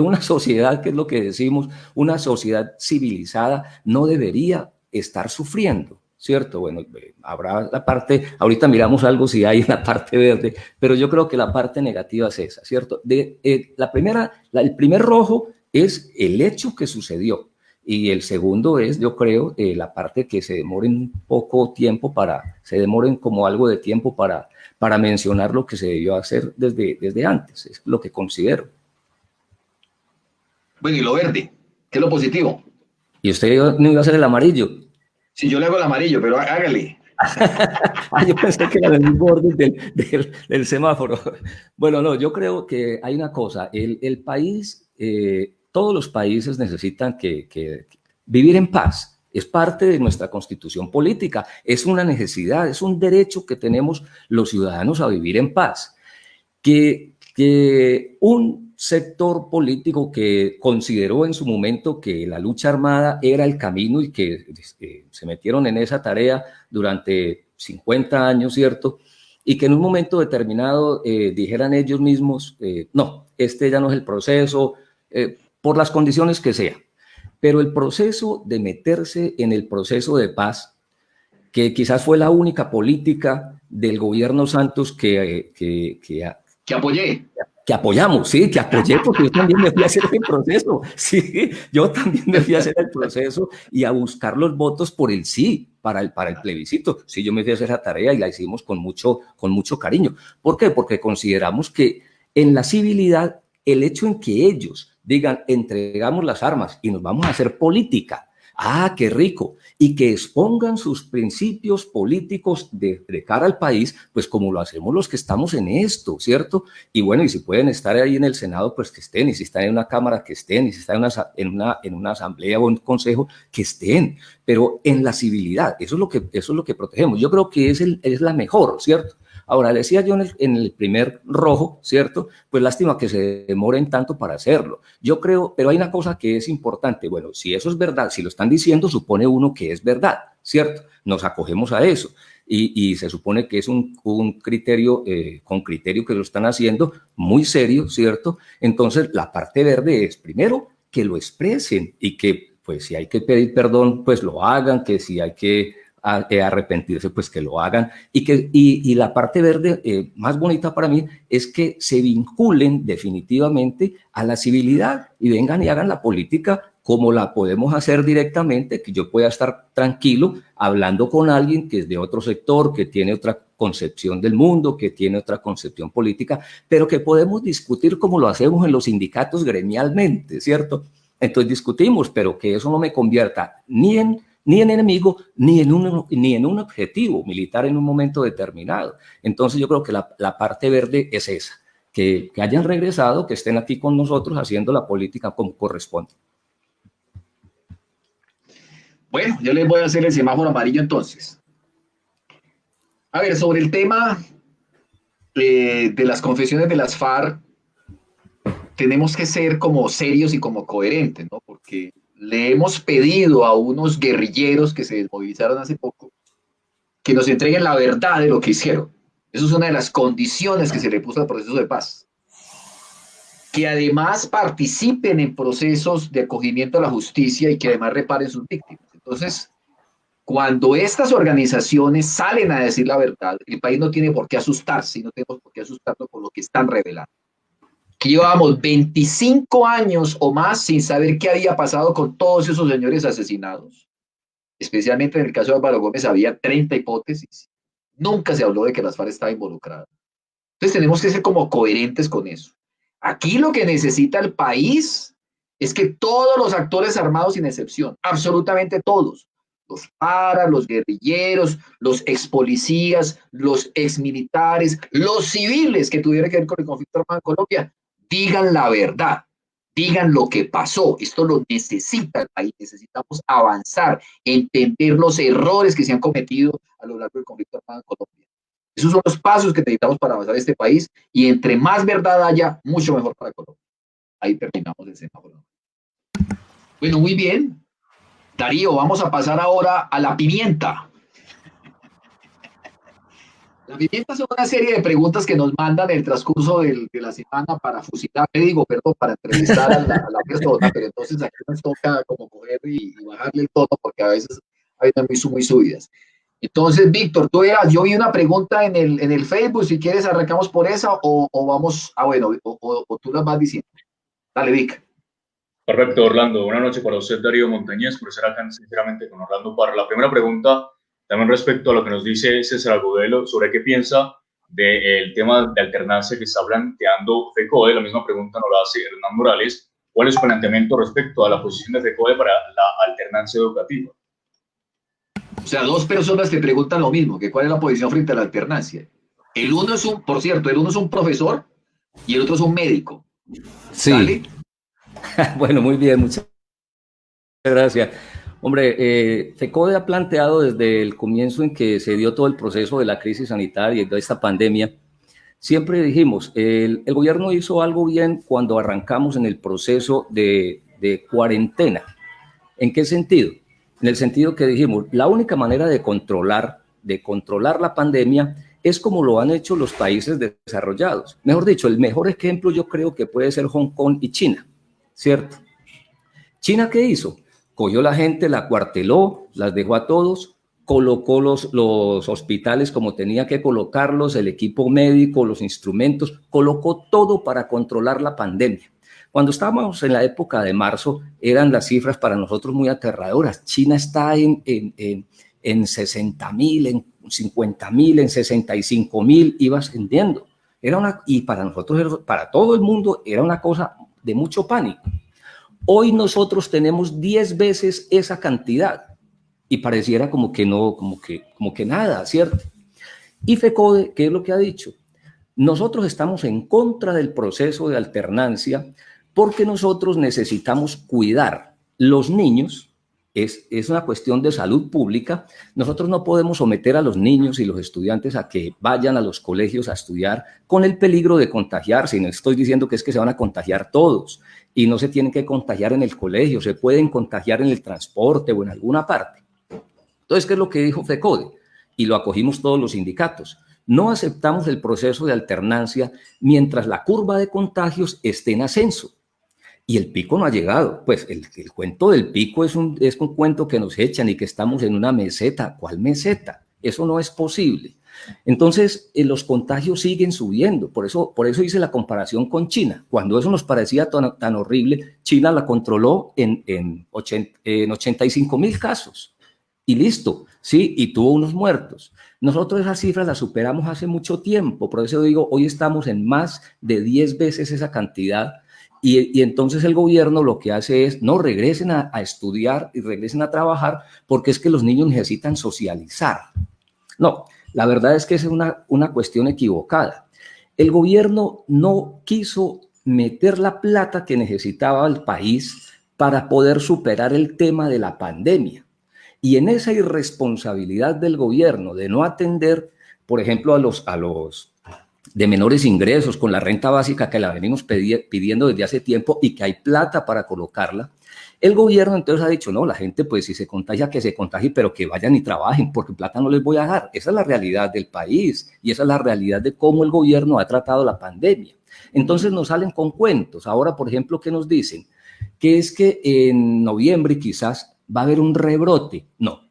una sociedad, que es lo que decimos, una sociedad civilizada no debería estar sufriendo, ¿cierto? Bueno, habrá la parte, ahorita miramos algo si hay una parte verde, pero yo creo que la parte negativa es esa, ¿cierto? El primer rojo es el hecho que sucedió. Y el segundo es, yo creo, la parte que se demoren un poco tiempo se demoren como algo de tiempo para mencionar lo que se debió hacer desde antes, es lo que considero. Bueno, y lo verde. ¿Qué es lo positivo? Y usted no iba a ser el amarillo. Si yo le hago el amarillo, pero hágale. Yo pensé que era del mismo orden del semáforo. Bueno, no, yo creo que hay una cosa, el país, todos los países necesitan que vivir en paz. Es parte de nuestra constitución política, es una necesidad, es un derecho que tenemos los ciudadanos a vivir en paz. Que un sector político que consideró en su momento que la lucha armada era el camino y que se metieron en esa tarea durante 50 años, ¿cierto? Y que en un momento determinado dijeran ellos mismos, no, este ya no es el proceso, por las condiciones que sea. Pero el proceso de meterse en el proceso de paz, que quizás fue la única política del gobierno Santos Que apoyé. Que apoyamos, sí, que apoyé, porque yo también me fui a hacer el proceso, sí, yo también me fui a hacer el proceso y a buscar los votos por el sí, para el plebiscito. Sí, yo me fui a hacer esa tarea y la hicimos con mucho cariño. ¿Por qué? Porque consideramos que en la civilidad, el hecho en que ellos digan, entregamos las armas y nos vamos a hacer política, ¡ah, qué rico! Y que expongan sus principios políticos de cara al país, pues como lo hacemos los que estamos en esto, ¿cierto? Y bueno, y si pueden estar ahí en el Senado, pues que estén, y si están en una Cámara, que estén, y si están en una asamblea o un consejo, que estén, pero en la civilidad, eso es lo que protegemos. Yo creo que es la mejor, ¿cierto? Ahora, decía yo en el primer rojo, ¿cierto? Pues lástima que se demoren tanto para hacerlo. Yo creo, pero hay una cosa que es importante. Bueno, si eso es verdad, si lo están diciendo, supone uno que es verdad, ¿cierto? Nos acogemos a eso. Y se supone que es un criterio, con criterio que lo están haciendo, muy serio, ¿cierto? Entonces, la parte verde es, primero, que lo expresen y que, pues, si hay que pedir perdón, pues lo hagan, que si hay que arrepentirse, pues que lo hagan. Y la parte verde más bonita para mí es que se vinculen definitivamente a la civilidad y vengan y hagan la política como la podemos hacer directamente, que yo pueda estar tranquilo hablando con alguien que es de otro sector, que tiene otra concepción del mundo, que tiene otra concepción política, pero que podemos discutir como lo hacemos en los sindicatos gremialmente, ¿cierto? Entonces discutimos, pero que eso no me convierta ni en enemigo, ni en un objetivo militar en un momento determinado. Entonces yo creo que la parte verde es esa, que hayan regresado, que estén aquí con nosotros haciendo la política como corresponde. Bueno, yo les voy a hacer el semáforo amarillo entonces. A ver, sobre el tema de las confesiones de las FARC, tenemos que ser como serios y como coherentes, ¿no? Porque le hemos pedido a unos guerrilleros que se desmovilizaron hace poco que nos entreguen la verdad de lo que hicieron. Eso es una de las condiciones que se le puso al proceso de paz. Que además participen en procesos de acogimiento a la justicia y que además reparen sus víctimas. Entonces, cuando estas organizaciones salen a decir la verdad, el país no tiene por qué asustarse y no tenemos por qué asustarnos por lo que están revelando. Que llevábamos 25 años o más sin saber qué había pasado con todos esos señores asesinados. Especialmente en el caso de Álvaro Gómez había 30 hipótesis. Nunca se habló de que las FARC estaba involucrada. Entonces tenemos que ser como coherentes con eso. Aquí lo que necesita el país es que todos los actores armados, sin excepción, absolutamente todos, los paras, los guerrilleros, los ex policías, los ex militares, los civiles que tuvieran que ver con el conflicto armado en Colombia, digan la verdad, digan lo que pasó. Esto lo necesita el país. Necesitamos avanzar, entender los errores que se han cometido a lo largo del conflicto armado en Colombia. Esos son los pasos que necesitamos para avanzar en este país y entre más verdad haya, mucho mejor para Colombia. Ahí terminamos el semáforo. Bueno, muy bien. Darío, vamos a pasar ahora a la pimienta. La pimienta son una serie de preguntas que nos mandan en el transcurso de la semana para fusilar, perdón, para entrevistar a la persona, pero entonces aquí nos toca como coger y bajarle el tono porque a veces hay muy subidas. Entonces, Víctor, yo vi una pregunta en el Facebook, si quieres arrancamos por esa o vamos, bueno, o tú las vas diciendo. Dale, Vic. Perfecto, Orlando. Buenas noches para usted, Darío Montañez, por estar acá sinceramente con Orlando para la primera pregunta, también respecto a lo que nos dice César Agudelo sobre qué piensa del tema de alternancia que está planteando FECODE. La misma pregunta nos la hace Hernán Morales. ¿Cuál es su planteamiento respecto a la posición de FECODE para la alternancia educativa? O sea, dos personas te preguntan lo mismo, que cuál es la posición frente a la alternancia. El uno es por cierto, el uno es un profesor y el otro es un médico. Sí. ¿Sale? Bueno, muy bien, muchas gracias. Hombre, FECODE ha planteado desde el comienzo en que se dio todo el proceso de la crisis sanitaria y de esta pandemia, siempre dijimos, el gobierno hizo algo bien cuando arrancamos en el proceso de cuarentena. ¿En qué sentido? En el sentido que dijimos, la única manera de controlar la pandemia es como lo han hecho los países desarrollados. Mejor dicho, el mejor ejemplo yo creo que puede ser Hong Kong y China, ¿cierto? ¿China qué hizo? Cogió la gente, la cuarteló, las dejó a todos, colocó los hospitales como tenía que colocarlos, el equipo médico, los instrumentos, colocó todo para controlar la pandemia. Cuando estábamos en la época de marzo, eran las cifras para nosotros muy aterradoras. China está en 60.000, en 50.000, en 65.000, iba ascendiendo. Y para nosotros, para todo el mundo, era una cosa de mucho pánico. Hoy nosotros tenemos 10 veces esa cantidad y pareciera como que no, como que nada, ¿cierto? Y FECODE, ¿qué es lo que ha dicho? Nosotros estamos en contra del proceso de alternancia porque nosotros necesitamos cuidar los niños, es una cuestión de salud pública. Nosotros no podemos someter a los niños y los estudiantes a que vayan a los colegios a estudiar con el peligro de contagiarse. Y no estoy diciendo que es que se van a contagiar todos y no se tienen que contagiar en el colegio, se pueden contagiar en el transporte o en alguna parte. Entonces, ¿qué es lo que dijo FECODE? Y lo acogimos todos los sindicatos. No aceptamos el proceso de alternancia mientras la curva de contagios esté en ascenso. Y el pico no ha llegado. Pues el cuento del pico es un cuento que nos echan y que estamos en una meseta. ¿Cuál meseta? Eso no es posible. Entonces, los contagios siguen subiendo. Por eso hice la comparación con China. Cuando eso nos parecía tan horrible, China la controló en 85.000 casos. Y listo, sí, y tuvo unos muertos. Nosotros esas cifras las superamos hace mucho tiempo. Por eso digo, hoy estamos en más de 10 veces esa cantidad. Y entonces el gobierno lo que hace es, no, regresen a estudiar y regresen a trabajar porque es que los niños necesitan socializar. No, la verdad es que es una cuestión equivocada. El gobierno no quiso meter la plata que necesitaba el país para poder superar el tema de la pandemia. Y en esa irresponsabilidad del gobierno de no atender, por ejemplo, a los de menores ingresos con la renta básica que la venimos pidiendo desde hace tiempo y que hay plata para colocarla, el gobierno entonces ha dicho, no, la gente pues si se contagia, que se contagie, pero que vayan y trabajen porque plata no les voy a dar. Esa es la realidad del país y esa es la realidad de cómo el gobierno ha tratado la pandemia. Entonces nos salen con cuentos. Ahora, por ejemplo, ¿qué nos dicen? Que es que en noviembre quizás va a haber un rebrote. No.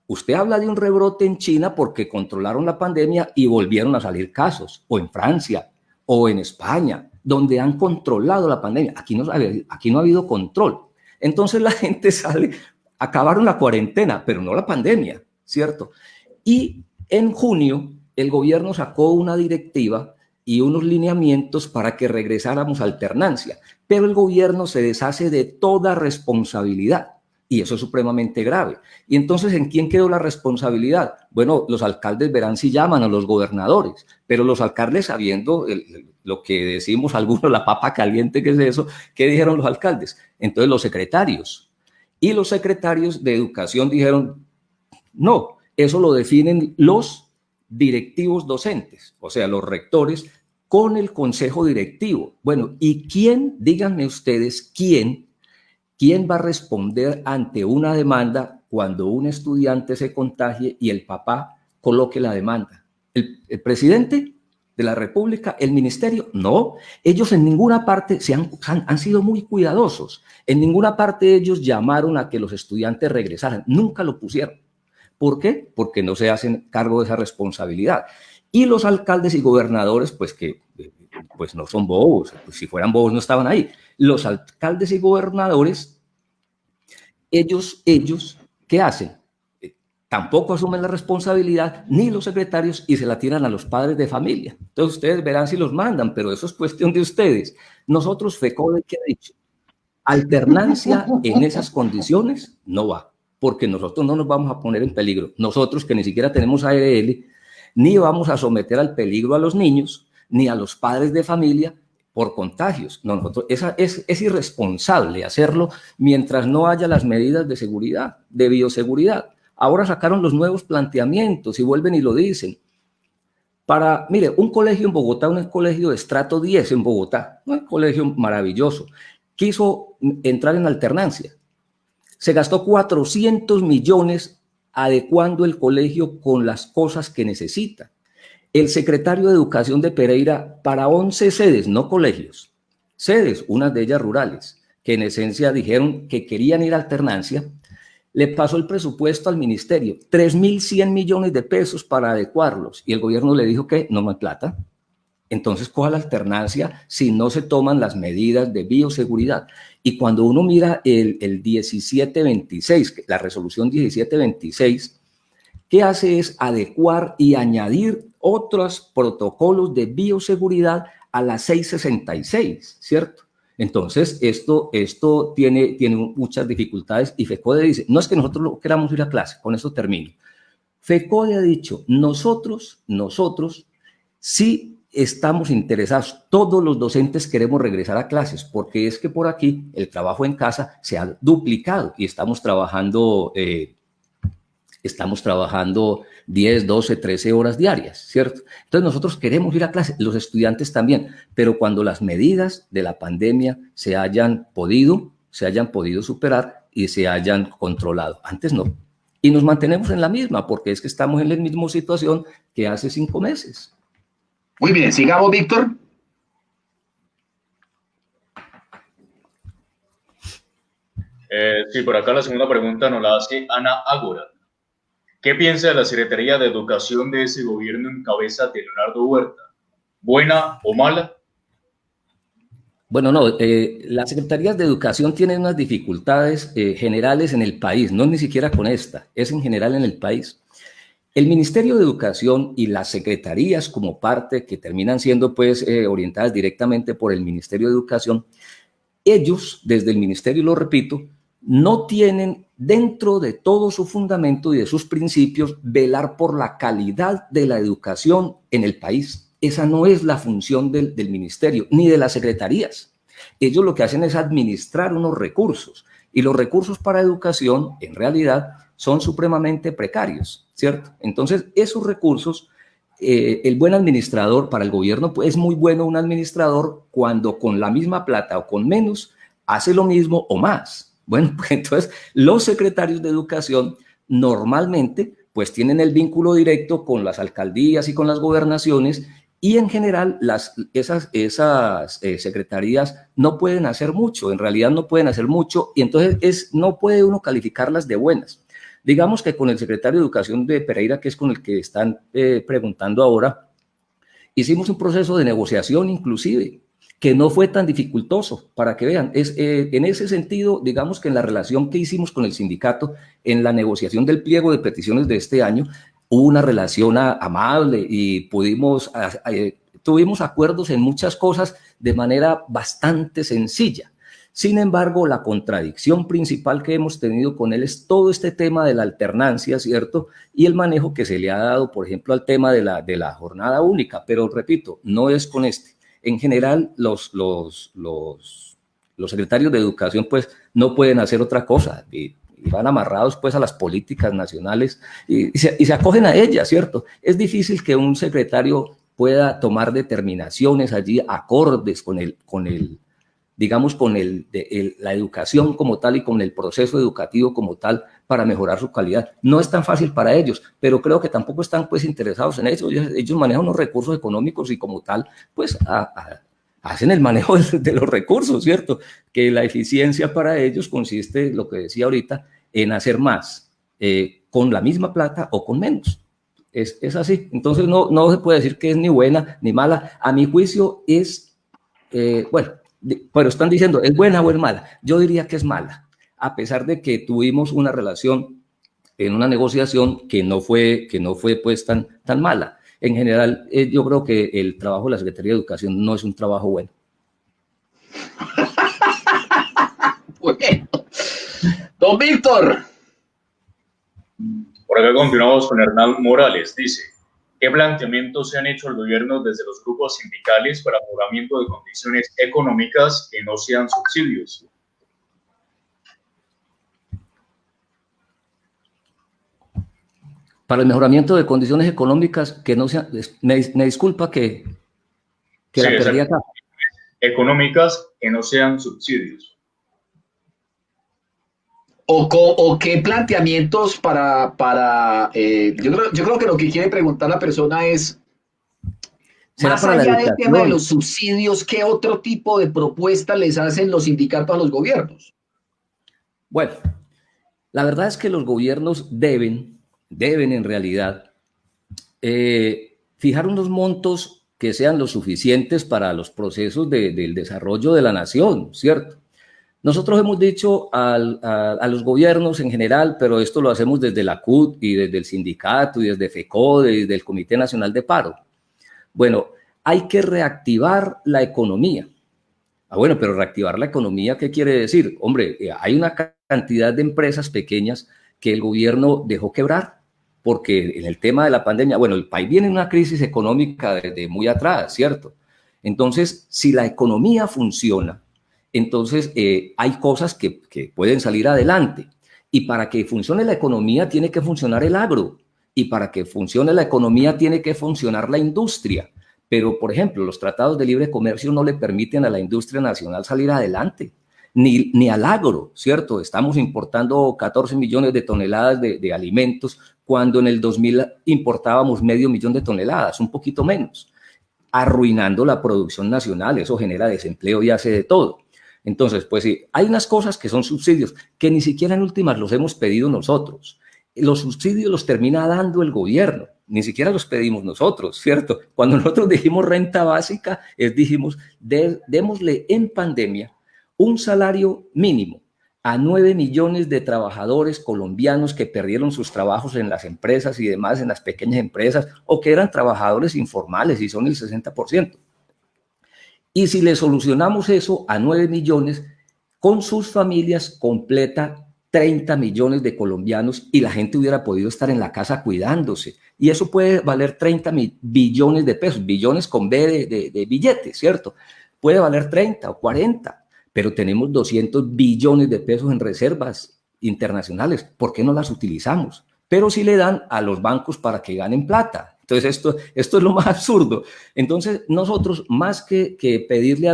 Usted habla de un rebrote en China porque controlaron la pandemia y volvieron a salir casos, o en Francia, o en España, donde han controlado la pandemia. Aquí no ha habido control. Entonces la gente sale, acabaron la cuarentena, pero no la pandemia, ¿cierto? Y en junio el gobierno sacó una directiva y unos lineamientos para que regresáramos a alternancia, pero el gobierno se deshace de toda responsabilidad. Y eso es supremamente grave. Y entonces, ¿en quién quedó la responsabilidad? Bueno, los alcaldes verán si llaman a los gobernadores, pero los alcaldes, sabiendo lo que decimos algunos, la papa caliente que es eso, ¿qué dijeron los alcaldes? Entonces los secretarios. Y los secretarios de educación dijeron, no, eso lo definen los directivos docentes, o sea, los rectores, con el consejo directivo. Bueno, ¿y quién, díganme ustedes, quién va a responder ante una demanda cuando un estudiante se contagie y el papá coloque la demanda? ¿El presidente de la República? ¿El ministerio? No, ellos en ninguna parte han sido muy cuidadosos. En ninguna parte ellos llamaron a que los estudiantes regresaran. Nunca lo pusieron. ¿Por qué? Porque no se hacen cargo de esa responsabilidad. Y los alcaldes y gobernadores, pues no son bobos. Pues si fueran bobos no estaban ahí. Los alcaldes y gobernadores, ellos, ¿qué hacen? Tampoco asumen la responsabilidad, ni los secretarios, y se la tiran a los padres de familia. Entonces ustedes verán si los mandan, pero eso es cuestión de ustedes. Nosotros, FECODE, ¿qué ha dicho? Alternancia en esas condiciones no va, porque nosotros no nos vamos a poner en peligro. Nosotros que ni siquiera tenemos ARL, ni vamos a someter al peligro a los niños, ni a los padres de familia por contagios. No, nosotros, es irresponsable hacerlo mientras no haya las medidas de seguridad, de bioseguridad. Ahora sacaron los nuevos planteamientos y vuelven y lo dicen. Mire, un colegio en Bogotá, un colegio de estrato 10 en Bogotá, un colegio maravilloso, quiso entrar en alternancia. Se gastó 400 millones adecuando el colegio con las cosas que necesita. El secretario de Educación de Pereira, para 11 sedes, no colegios, sedes, unas de ellas rurales, que en esencia dijeron que querían ir a alternancia, le pasó el presupuesto al ministerio, 3.100 millones de pesos para adecuarlos, y el gobierno le dijo que no hay plata. Entonces coja la alternancia si no se toman las medidas de bioseguridad. Y cuando uno mira el 1726, la resolución 1726, ¿qué hace? Es adecuar y añadir otros protocolos de bioseguridad a la 666, ¿cierto? Entonces, esto tiene muchas dificultades y FECODE dice, no es que nosotros no queramos ir a clase, con eso termino. FECODE ha dicho, nosotros sí estamos interesados, todos los docentes queremos regresar a clases, porque es que por aquí el trabajo en casa se ha duplicado y estamos trabajando 10, 12, 13 horas diarias, ¿cierto? Entonces nosotros queremos ir a clase, los estudiantes también, pero cuando las medidas de la pandemia se hayan podido superar y se hayan controlado. Antes no. Y nos mantenemos en la misma, porque es que estamos en la misma situación que hace 5 meses. Muy bien, sigamos, Víctor. Sí, por acá la segunda pregunta nos la hace Ana Ágora. ¿Qué piensa de la Secretaría de Educación de ese gobierno en cabeza de Leonardo Huerta? ¿Buena o mala? Bueno, no, las secretarías de educación tienen unas dificultades generales en el país, no ni siquiera con esta, es en general en el país. El Ministerio de Educación y las secretarías como parte que terminan siendo pues orientadas directamente por el Ministerio de Educación, ellos desde el Ministerio, lo repito, no tienen dentro de todo su fundamento y de sus principios velar por la calidad de la educación en el país. Esa no es la función del ministerio ni de las secretarías. Ellos lo que hacen es administrar unos recursos y los recursos para educación en realidad son supremamente precarios, ¿cierto? Entonces esos recursos, el buen administrador para el gobierno, pues es muy bueno un administrador cuando con la misma plata o con menos hace lo mismo o más. Bueno, pues entonces los secretarios de educación normalmente pues tienen el vínculo directo con las alcaldías y con las gobernaciones y en general esas secretarías no pueden hacer mucho, en realidad no pueden hacer mucho y entonces no puede uno calificarlas de buenas. Digamos que con el secretario de Educación de Pereira, que es con el que están preguntando ahora, hicimos un proceso de negociación inclusive, que no fue tan dificultoso, para que vean. En ese sentido, digamos que en la relación que hicimos con el sindicato, en la negociación del pliego de peticiones de este año, hubo una relación amable y tuvimos acuerdos en muchas cosas de manera bastante sencilla. Sin embargo, la contradicción principal que hemos tenido con él es todo este tema de la alternancia, ¿cierto? Y el manejo que se le ha dado, por ejemplo, al tema de la jornada única. Pero repito, no es con este. En general, los secretarios de educación pues no pueden hacer otra cosa y van amarrados pues a las políticas nacionales y se acogen a ellas, ¿cierto? Es difícil que un secretario pueda tomar determinaciones allí acordes con la educación como tal y con el proceso educativo como tal para mejorar su calidad. No es tan fácil para ellos, pero creo que tampoco están pues interesados en eso. Ellos manejan los recursos económicos y como tal pues hacen el manejo de los recursos, ¿cierto? Que la eficiencia para ellos consiste, lo que decía ahorita, en hacer más con la misma plata o con menos. Es así. Entonces no se puede decir que es ni buena ni mala. A mi juicio es, bueno, pero están diciendo, ¿es buena o es mala? Yo diría que es mala, a pesar de que tuvimos una relación en una negociación que no fue pues tan mala. En general, yo creo que el trabajo de la Secretaría de Educación no es un trabajo bueno. Bueno, don Víctor. Por acá continuamos con Hernán Morales. Dice, ¿qué planteamientos se han hecho al gobierno desde los grupos sindicales para mejoramiento de condiciones económicas que no sean subsidios? Para el mejoramiento de condiciones económicas que no sean... Me disculpa que sí, la perdí acá. Económicas que no sean subsidios. O qué planteamientos yo creo que lo que quiere preguntar la persona es, más allá del tema de los subsidios, ¿qué otro tipo de propuestas les hacen los sindicatos a los gobiernos? Bueno, la verdad es que los gobiernos deben en realidad fijar unos montos que sean lo suficientes para los procesos del desarrollo de la nación, ¿cierto? Nosotros hemos dicho a los gobiernos en general, pero esto lo hacemos desde la CUT y desde el sindicato y desde FECODE y desde el Comité Nacional de Paro. Bueno, hay que reactivar la economía. Bueno, pero reactivar la economía, ¿qué quiere decir? Hombre, hay una cantidad de empresas pequeñas que el gobierno dejó quebrar, porque en el tema de la pandemia, bueno, el país viene en una crisis económica desde muy atrás, ¿cierto? Entonces, si la economía funciona, entonces hay cosas que pueden salir adelante. Y para que funcione la economía tiene que funcionar el agro. Y para que funcione la economía tiene que funcionar la industria. Pero, por ejemplo, los tratados de libre comercio no le permiten a la industria nacional salir adelante, ni al agro, ¿cierto? Estamos importando 14 millones de toneladas de alimentos, cuando en el 2000 importábamos 500 000 de toneladas, un poquito menos, arruinando la producción nacional. Eso genera desempleo y hace de todo. Entonces, pues sí, hay unas cosas que son subsidios que ni siquiera en últimas los hemos pedido nosotros. Los subsidios los termina dando el gobierno, ni siquiera los pedimos nosotros, ¿cierto? Cuando nosotros dijimos renta básica, dijimos, démosle en pandemia un salario mínimo a 9 millones de trabajadores colombianos que perdieron sus trabajos en las empresas y demás, en las pequeñas empresas, o que eran trabajadores informales y son el 60%. Y si le solucionamos eso a 9 millones, con sus familias completa 30 millones de colombianos y la gente hubiera podido estar en la casa cuidándose. Y eso puede valer 30 billones de pesos, billones con B de billetes, ¿cierto? Puede valer 30 o 40, pero tenemos 200 billones de pesos en reservas internacionales. ¿Por qué no las utilizamos? Pero sí le dan a los bancos para que ganen plata. Entonces, esto es lo más absurdo. Entonces, nosotros, más que pedirle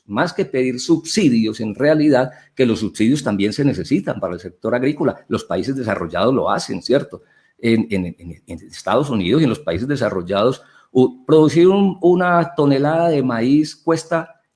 más que pedir subsidios, en realidad, que los subsidios también se necesitan para el sector agrícola. Los países desarrollados lo hacen, ¿cierto? En Estados Unidos y en los países desarrollados, producir una tonelada de maíz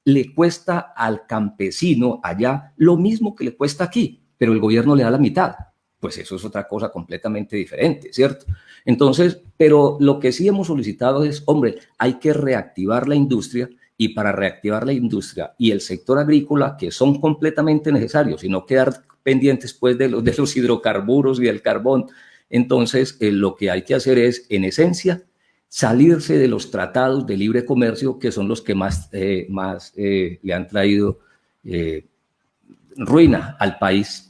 le cuesta al campesino allá lo mismo que le cuesta aquí, pero el gobierno le da la mitad. Pues eso es otra cosa completamente diferente, ¿cierto? Entonces, pero lo que sí hemos solicitado es, hombre, hay que reactivar la industria, y para reactivar la industria y el sector agrícola, que son completamente necesarios, y no quedar pendientes pues de los hidrocarburos y del carbón. Entonces, lo que hay que hacer es, en esencia, salirse de los tratados de libre comercio, que son los que más le han traído ruina al país.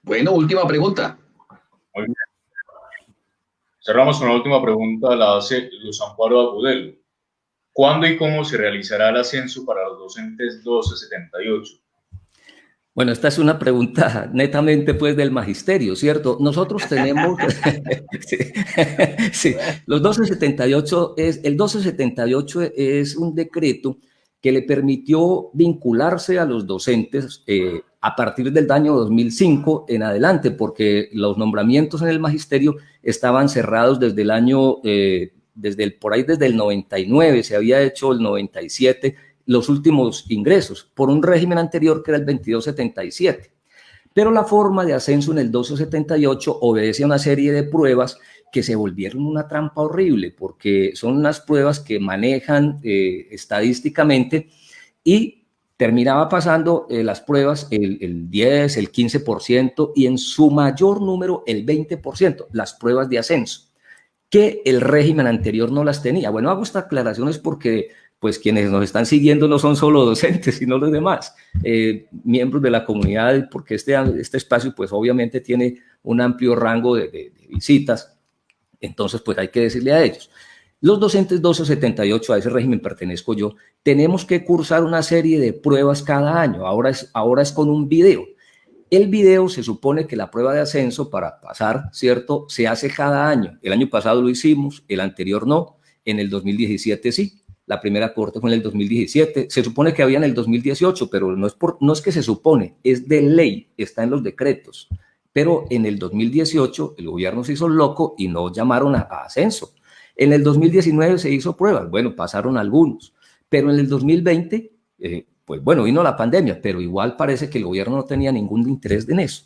Bueno, última pregunta. Muy bien. Cerramos con la última pregunta, la hace Luz Amparo Agudelo. ¿Cuándo y cómo se realizará el ascenso para los docentes 1278? Bueno, esta es una pregunta netamente pues del magisterio, ¿cierto? Nosotros tenemos, sí, los 1278 el 1278 es un decreto que le permitió vincularse a los docentes a partir del año 2005 en adelante, porque los nombramientos en el magisterio estaban cerrados desde el año, por ahí desde el 99, se había hecho el 97, los últimos ingresos, por un régimen anterior que era el 2277. Pero la forma de ascenso en el 1278 obedece a una serie de pruebas que se volvieron una trampa horrible, porque son unas pruebas que manejan estadísticamente, y terminaba pasando las pruebas el 10, el 15% y en su mayor número el 20%, las pruebas de ascenso, que el régimen anterior no las tenía. Bueno, hago estas aclaraciones porque pues quienes nos están siguiendo no son solo docentes, sino los demás, miembros de la comunidad, porque este espacio pues obviamente tiene un amplio rango de visitas, entonces pues hay que decirle a ellos. Los docentes 1278, a ese régimen pertenezco yo, tenemos que cursar una serie de pruebas cada año, ahora es con un video. El video se supone que la prueba de ascenso para pasar, ¿cierto?, se hace cada año. El año pasado lo hicimos, el anterior no, en el 2017 sí. La primera corte fue en el 2017, se supone que había en el 2018, pero no es que se supone, es de ley, está en los decretos. Pero en el 2018 el gobierno se hizo loco y no llamaron a ascenso. En el 2019 se hizo pruebas, bueno, pasaron algunos, pero en el 2020, pues bueno, vino la pandemia, pero igual parece que el gobierno no tenía ningún interés en eso.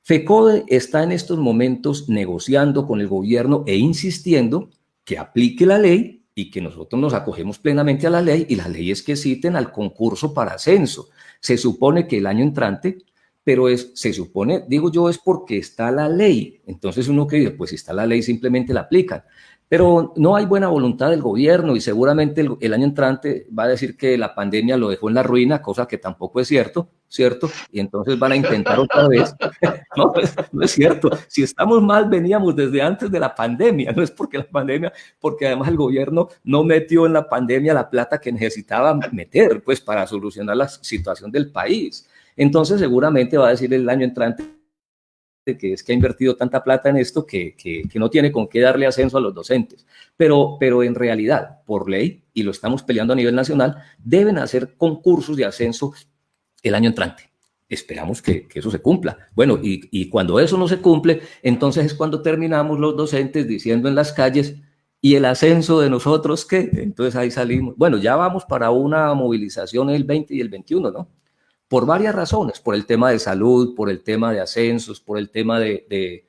FECODE está en estos momentos negociando con el gobierno e insistiendo que aplique la ley y que nosotros nos acogemos plenamente a la ley, y la ley es que citen al concurso para ascenso. Se supone que el año entrante, pero se supone, digo yo, es porque está la ley. Entonces uno que dice, pues si está la ley simplemente la aplican. Pero no hay buena voluntad del gobierno y seguramente el año entrante va a decir que la pandemia lo dejó en la ruina, cosa que tampoco es cierto, ¿cierto? Y entonces van a intentar otra vez. No, no es cierto. Si estamos mal, veníamos desde antes de la pandemia. No es porque la pandemia, porque además el gobierno no metió en la pandemia la plata que necesitaba meter, pues, para solucionar la situación del país. Entonces seguramente va a decir el año entrante que es que ha invertido tanta plata en esto que no tiene con qué darle ascenso a los docentes. Pero en realidad, por ley, y lo estamos peleando a nivel nacional, deben hacer concursos de ascenso el año entrante. Esperamos que eso se cumpla. Bueno, y cuando eso no se cumple, entonces es cuando terminamos los docentes diciendo en las calles, ¿y el ascenso de nosotros qué? Entonces ahí salimos. Bueno, ya vamos para una movilización el 20 y el 21, ¿no? Por varias razones, por el tema de salud, por el tema de ascensos, por el tema de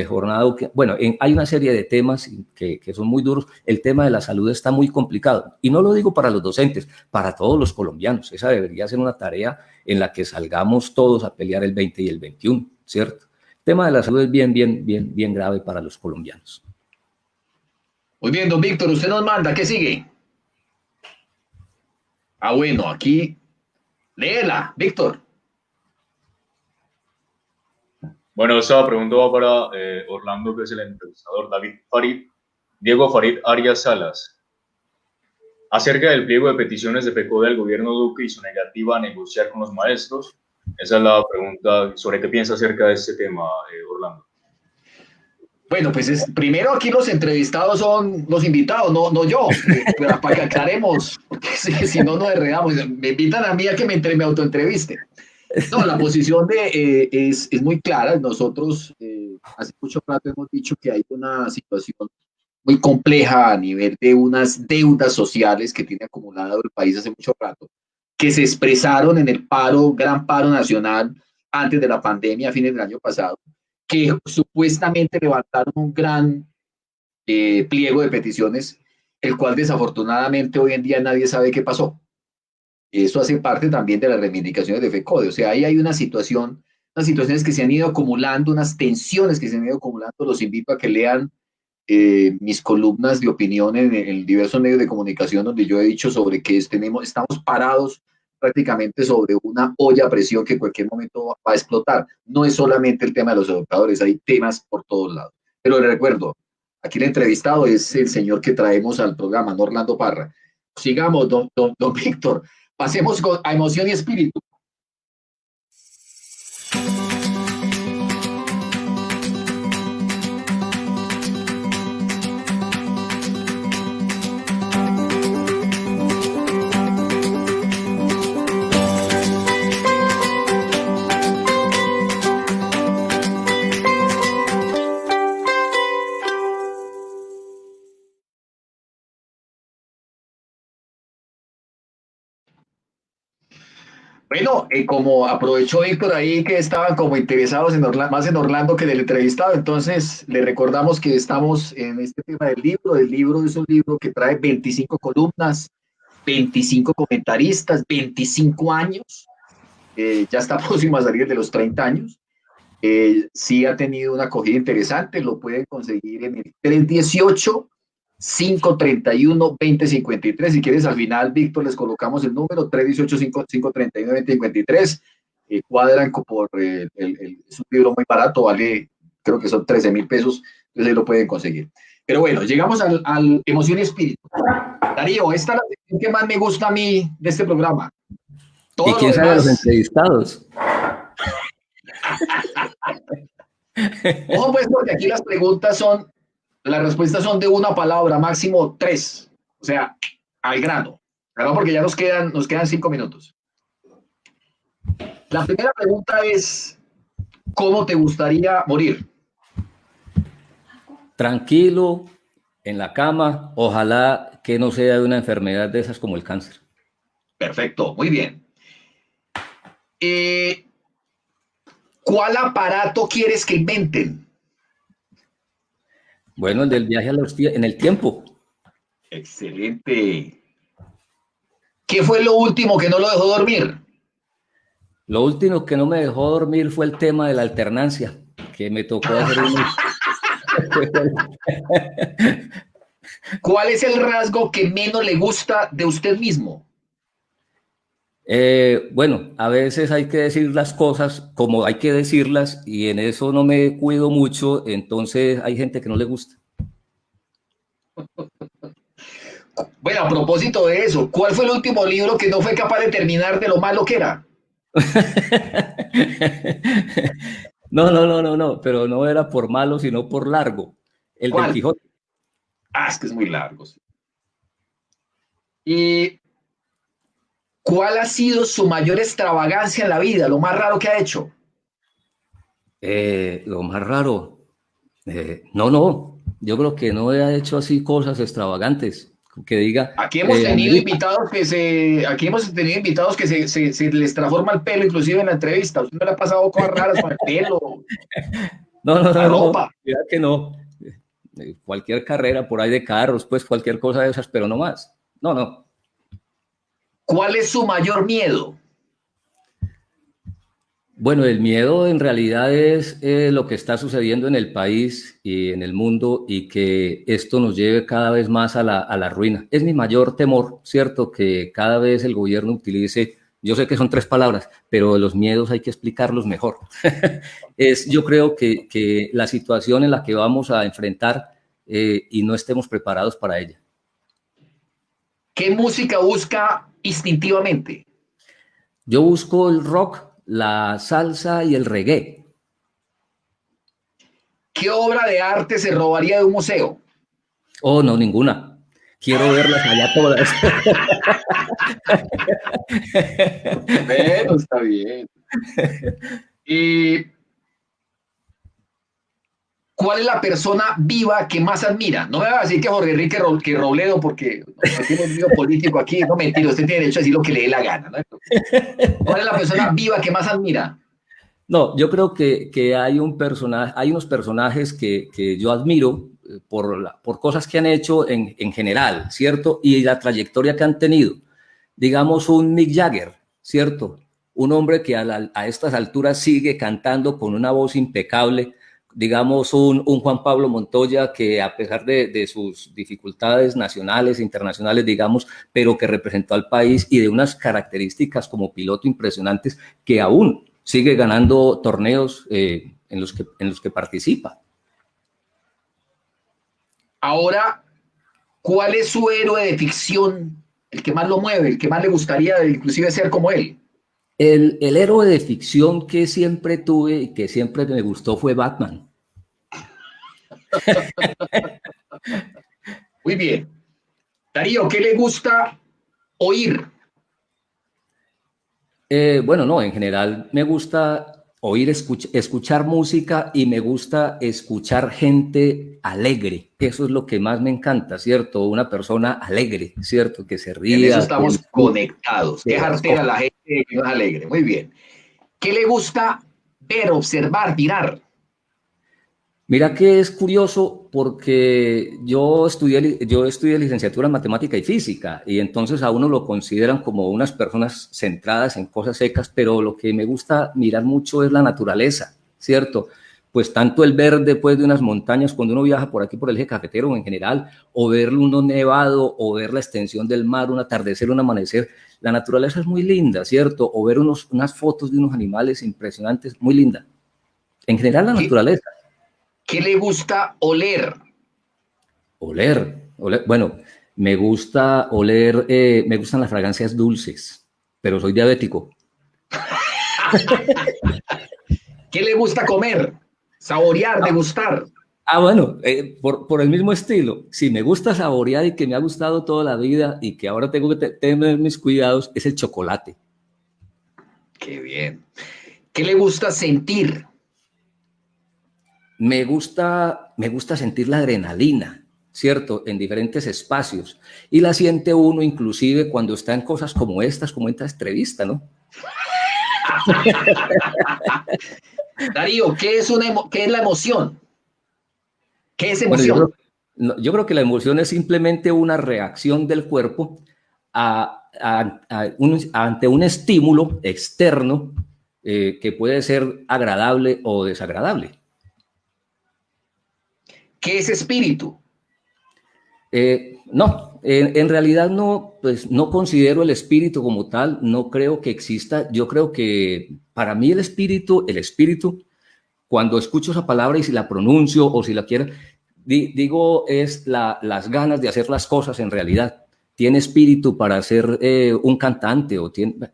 jornada. Bueno, hay una serie de temas que son muy duros. El tema de la salud está muy complicado. Y no lo digo para los docentes, para todos los colombianos. Esa debería ser una tarea en la que salgamos todos a pelear el 20 y el 21, ¿cierto? El tema de la salud es bien grave para los colombianos. Muy bien, don Víctor, usted nos manda, ¿qué sigue? Ah, bueno, aquí... Léela, Víctor. Bueno, esta pregunta va para Orlando, que es el entrevistador, Diego Farid Arias Salas. Acerca del pliego de peticiones de FECODE del gobierno Duque y su negativa a negociar con los maestros, esa es la pregunta sobre qué piensa acerca de este tema, Orlando. Bueno, pues primero aquí los entrevistados son los invitados, no yo, para que aclaremos, porque si no nos enredamos. Me invitan a mí a que me autoentreviste. No, la posición es muy clara. Nosotros hace mucho rato hemos dicho que hay una situación muy compleja a nivel de unas deudas sociales que tiene acumulado el país hace mucho rato, que se expresaron en el gran paro nacional antes de la pandemia, a fines del año pasado, que supuestamente levantaron un gran pliego de peticiones, el cual desafortunadamente hoy en día nadie sabe qué pasó. Eso hace parte también de las reivindicaciones de FECODE. O sea, ahí hay unas situaciones que se han ido acumulando, unas tensiones que se han ido acumulando. Los invito a que lean mis columnas de opinión en diversos medios de comunicación, donde yo he dicho sobre que estamos parados prácticamente sobre una olla a presión que en cualquier momento va a explotar. No es solamente el tema de los educadores, hay temas por todos lados. Pero le recuerdo, aquí el entrevistado es el señor que traemos al programa, no Orlando Parra. Sigamos, don Víctor. Pasemos a emoción y espíritu. Bueno, como aprovechó Víctor ahí que estaban como interesados más en Orlando que en el entrevistado, entonces le recordamos que estamos en este tema del libro. El libro es un libro que trae 25 columnas, 25 comentaristas, 25 años, ya está próximo a salir de los 30 años. Sí ha tenido una acogida interesante, lo pueden conseguir en el 318 318-531-2053. Si quieres, al final, Víctor, les colocamos el número 318-531-2053. Cuadran por es un libro muy barato, vale, creo que son 13.000 pesos, entonces ahí lo pueden conseguir. Pero bueno, llegamos al emoción y espíritu. Darío, esta es la sección que más me gusta a mí de este programa. Todo ¿y quién sabe los entrevistados? Ojo, pues, porque aquí las respuestas son de una palabra, máximo 3. O sea, al grano. ¿Verdad? Porque ya nos quedan 5 minutos. La primera pregunta es, ¿cómo te gustaría morir? Tranquilo, en la cama, ojalá que no sea de una enfermedad de esas como el cáncer. Perfecto, muy bien. ¿Cuál aparato quieres que inventen? Bueno, el del viaje en el tiempo. Excelente. ¿Qué fue lo último que no lo dejó dormir? Lo último que no me dejó dormir fue el tema de la alternancia, que me tocó hacer ¿Cuál es el rasgo que menos le gusta de usted mismo? Bueno, a veces hay que decir las cosas como hay que decirlas y en eso no me cuido mucho, entonces hay gente que no le gusta. Bueno, a propósito de eso, ¿cuál fue el último libro que no fue capaz de terminar de lo malo que era? No, pero no era por malo, sino por largo. El ¿Cuál? del Quijote. Ah, es que es muy largo. Sí. ¿Y cuál ha sido su mayor extravagancia en la vida, lo más raro que ha hecho? Lo más raro, no, yo creo que no he hecho así cosas extravagantes, que diga. Aquí hemos tenido invitados que se les transforma el pelo, inclusive en la entrevista. ¿Usted no le ha pasado cosas raras con el pelo? No, ropa. Mira que no. Cualquier carrera por ahí de carros, pues cualquier cosa de esas, pero no más. No. ¿Cuál es su mayor miedo? Bueno, el miedo en realidad es lo que está sucediendo en el país y en el mundo y que esto nos lleve cada vez más a la ruina. Es mi mayor temor, ¿cierto? Que cada vez el gobierno utilice, yo sé que son 3 palabras, pero los miedos hay que explicarlos mejor. Yo creo que la situación en la que vamos a enfrentar y no estemos preparados para ella. ¿Qué música busca instintivamente? Yo busco el rock, la salsa y el reggae. ¿Qué obra de arte se robaría de un museo? Oh, no, ninguna. Quiero verlas allá todas. Bueno, está bien. ¿Y cuál es la persona viva que más admira? No me va a decir que Jorge Enrique Robledo, porque no tiene un lío político aquí. No, mentira, usted tiene derecho a decir lo que le dé la gana, ¿no? ¿Cuál es la persona viva que más admira? No, yo creo que hay unos personajes que yo admiro por cosas que han hecho en general, ¿cierto? Y la trayectoria que han tenido. Digamos un Mick Jagger, ¿cierto? Un hombre que a estas alturas sigue cantando con una voz impecable. Digamos un Juan Pablo Montoya que a pesar de sus dificultades nacionales e internacionales, digamos, pero que representó al país y de unas características como piloto impresionantes que aún sigue ganando torneos en los que participa. Ahora, ¿cuál es su héroe de ficción? El que más lo mueve, el que más le gustaría inclusive ser como él. El héroe de ficción que siempre tuve y que siempre me gustó fue Batman. Muy bien. Darío, ¿qué le gusta oír? Bueno, no, en general me gusta oír, escuchar música y me gusta escuchar gente alegre. Eso es lo que más me encanta, ¿cierto? Una persona alegre, ¿cierto? Que se ría. En eso estamos conectados. Qué jartera la gente que no es alegre. Muy bien. ¿Qué le gusta ver, observar, mirar? Mira que es curioso porque yo estudié licenciatura en matemática y física y entonces a uno lo consideran como unas personas centradas en cosas secas, pero lo que me gusta mirar mucho es la naturaleza, ¿cierto? pues tanto el verde pues de unas montañas cuando uno viaja por aquí por el eje cafetero en general, o ver uno nevado, o ver la extensión del mar, un atardecer, un amanecer. La naturaleza es muy linda, ¿cierto? O ver unas fotos de unos animales impresionantes, muy linda. En general la naturaleza. ¿Qué le gusta oler? Oler. Bueno, me gusta oler, me gustan las fragancias dulces, pero soy diabético. ¿Qué le gusta comer? Saborear, degustar. Bueno, por el mismo estilo. Si me gusta saborear y que me ha gustado toda la vida y que ahora tengo que tener mis cuidados, es el chocolate. Qué bien. ¿Qué le gusta sentir? Me gusta sentir la adrenalina, ¿cierto? En diferentes espacios. Y la siente uno inclusive cuando está en cosas como esta entrevista, ¿no? Darío, ¿qué es la emoción? ¿Qué es emoción? Bueno, yo creo que la emoción es simplemente una reacción del cuerpo ante un estímulo externo que puede ser agradable o desagradable. ¿Qué es espíritu? No, en realidad no, pues no considero el espíritu como tal, no creo que exista. Yo creo que para mí el espíritu, cuando escucho esa palabra y si la pronuncio o si la quiero, digo, es las ganas de hacer las cosas en realidad. Tiene espíritu para ser un cantante,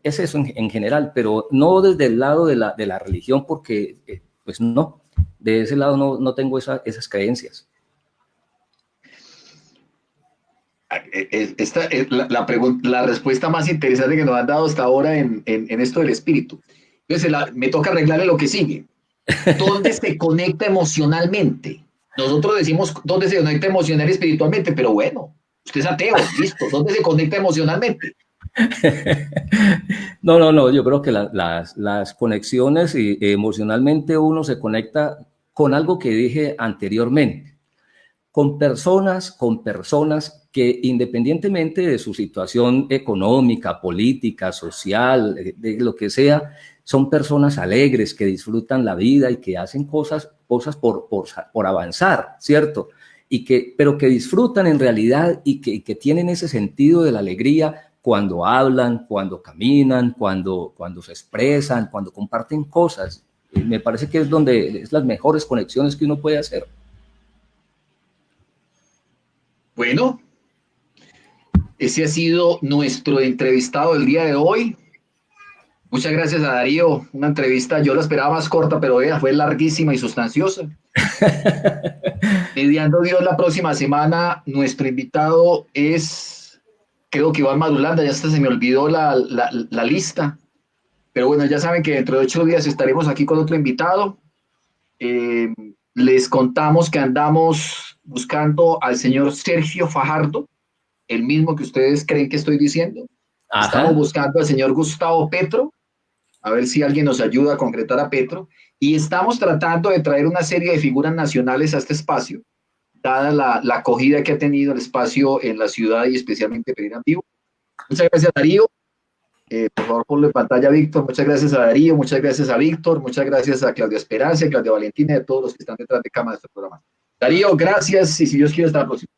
es eso en general, pero no desde el lado de la religión, porque pues no, de ese lado no tengo esas creencias. Esta es la respuesta más interesante que nos han dado hasta ahora en esto del espíritu. Entonces, me toca arreglarle lo que sigue. ¿Dónde se conecta emocionalmente? Nosotros decimos dónde se conecta emocional y espiritualmente, pero bueno, usted es ateo, listo. ¿Dónde se conecta emocionalmente? No, yo creo que las conexiones y emocionalmente uno se conecta con algo que dije anteriormente, con personas que independientemente de su situación económica, política, social, de lo que sea, son personas alegres que disfrutan la vida y que hacen cosas por avanzar, ¿cierto? Pero que disfrutan en realidad y que tienen ese sentido de la alegría cuando hablan, cuando caminan, cuando se expresan, cuando comparten cosas. Me parece que es las mejores conexiones que uno puede hacer. Bueno, ese ha sido nuestro entrevistado del día de hoy. Muchas gracias a Darío. Una entrevista, yo la esperaba más corta, pero fue larguísima y sustanciosa. Mediando Dios, la próxima semana, nuestro invitado es, creo que Iván Marulanda, ya hasta se me olvidó la lista. Pero bueno, ya saben que dentro de 8 días estaremos aquí con otro invitado. Les contamos que andamos buscando al señor Sergio Fajardo, el mismo que ustedes creen que estoy diciendo. Ajá. Estamos buscando al señor Gustavo Petro, a ver si alguien nos ayuda a concretar a Petro, y estamos tratando de traer una serie de figuras nacionales a este espacio, dada la acogida que ha tenido el espacio en la ciudad y especialmente Pereira Vivo. Muchas gracias, Darío. Por favor, ponlo en pantalla, Víctor. Muchas gracias a Darío, muchas gracias a Víctor, muchas gracias a Claudia Esperanza, a Claudia Valentina y a todos los que están detrás de cámara de este programa. Darío, gracias y si Dios quiere, hasta la próxima.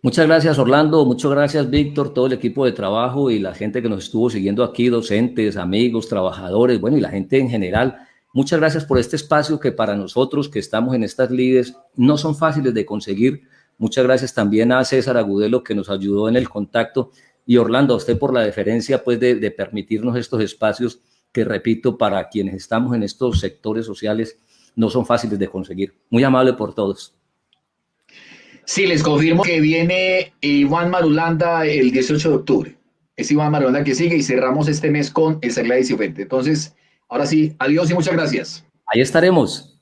Muchas gracias, Orlando. Muchas gracias, Víctor, todo el equipo de trabajo y la gente que nos estuvo siguiendo aquí, docentes, amigos, trabajadores, bueno, y la gente en general. Muchas gracias por este espacio que para nosotros que estamos en estas lides no son fáciles de conseguir. Muchas gracias también a César Agudelo que nos ayudó en el contacto y Orlando, a usted por la deferencia pues de permitirnos estos espacios que, repito, para quienes estamos en estos sectores sociales no son fáciles de conseguir. Muy amable por todos. Sí, les confirmo que viene Iván Marulanda el 18 de octubre. Es Iván Marulanda que sigue y cerramos este mes con el Sagladio y Cifuente. Entonces, ahora sí, adiós y muchas gracias. Ahí estaremos.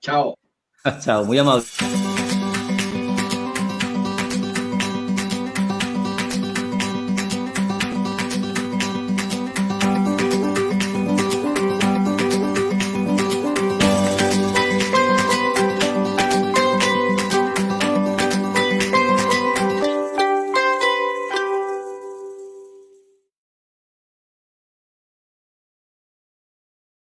Chao. Chao, muy amable.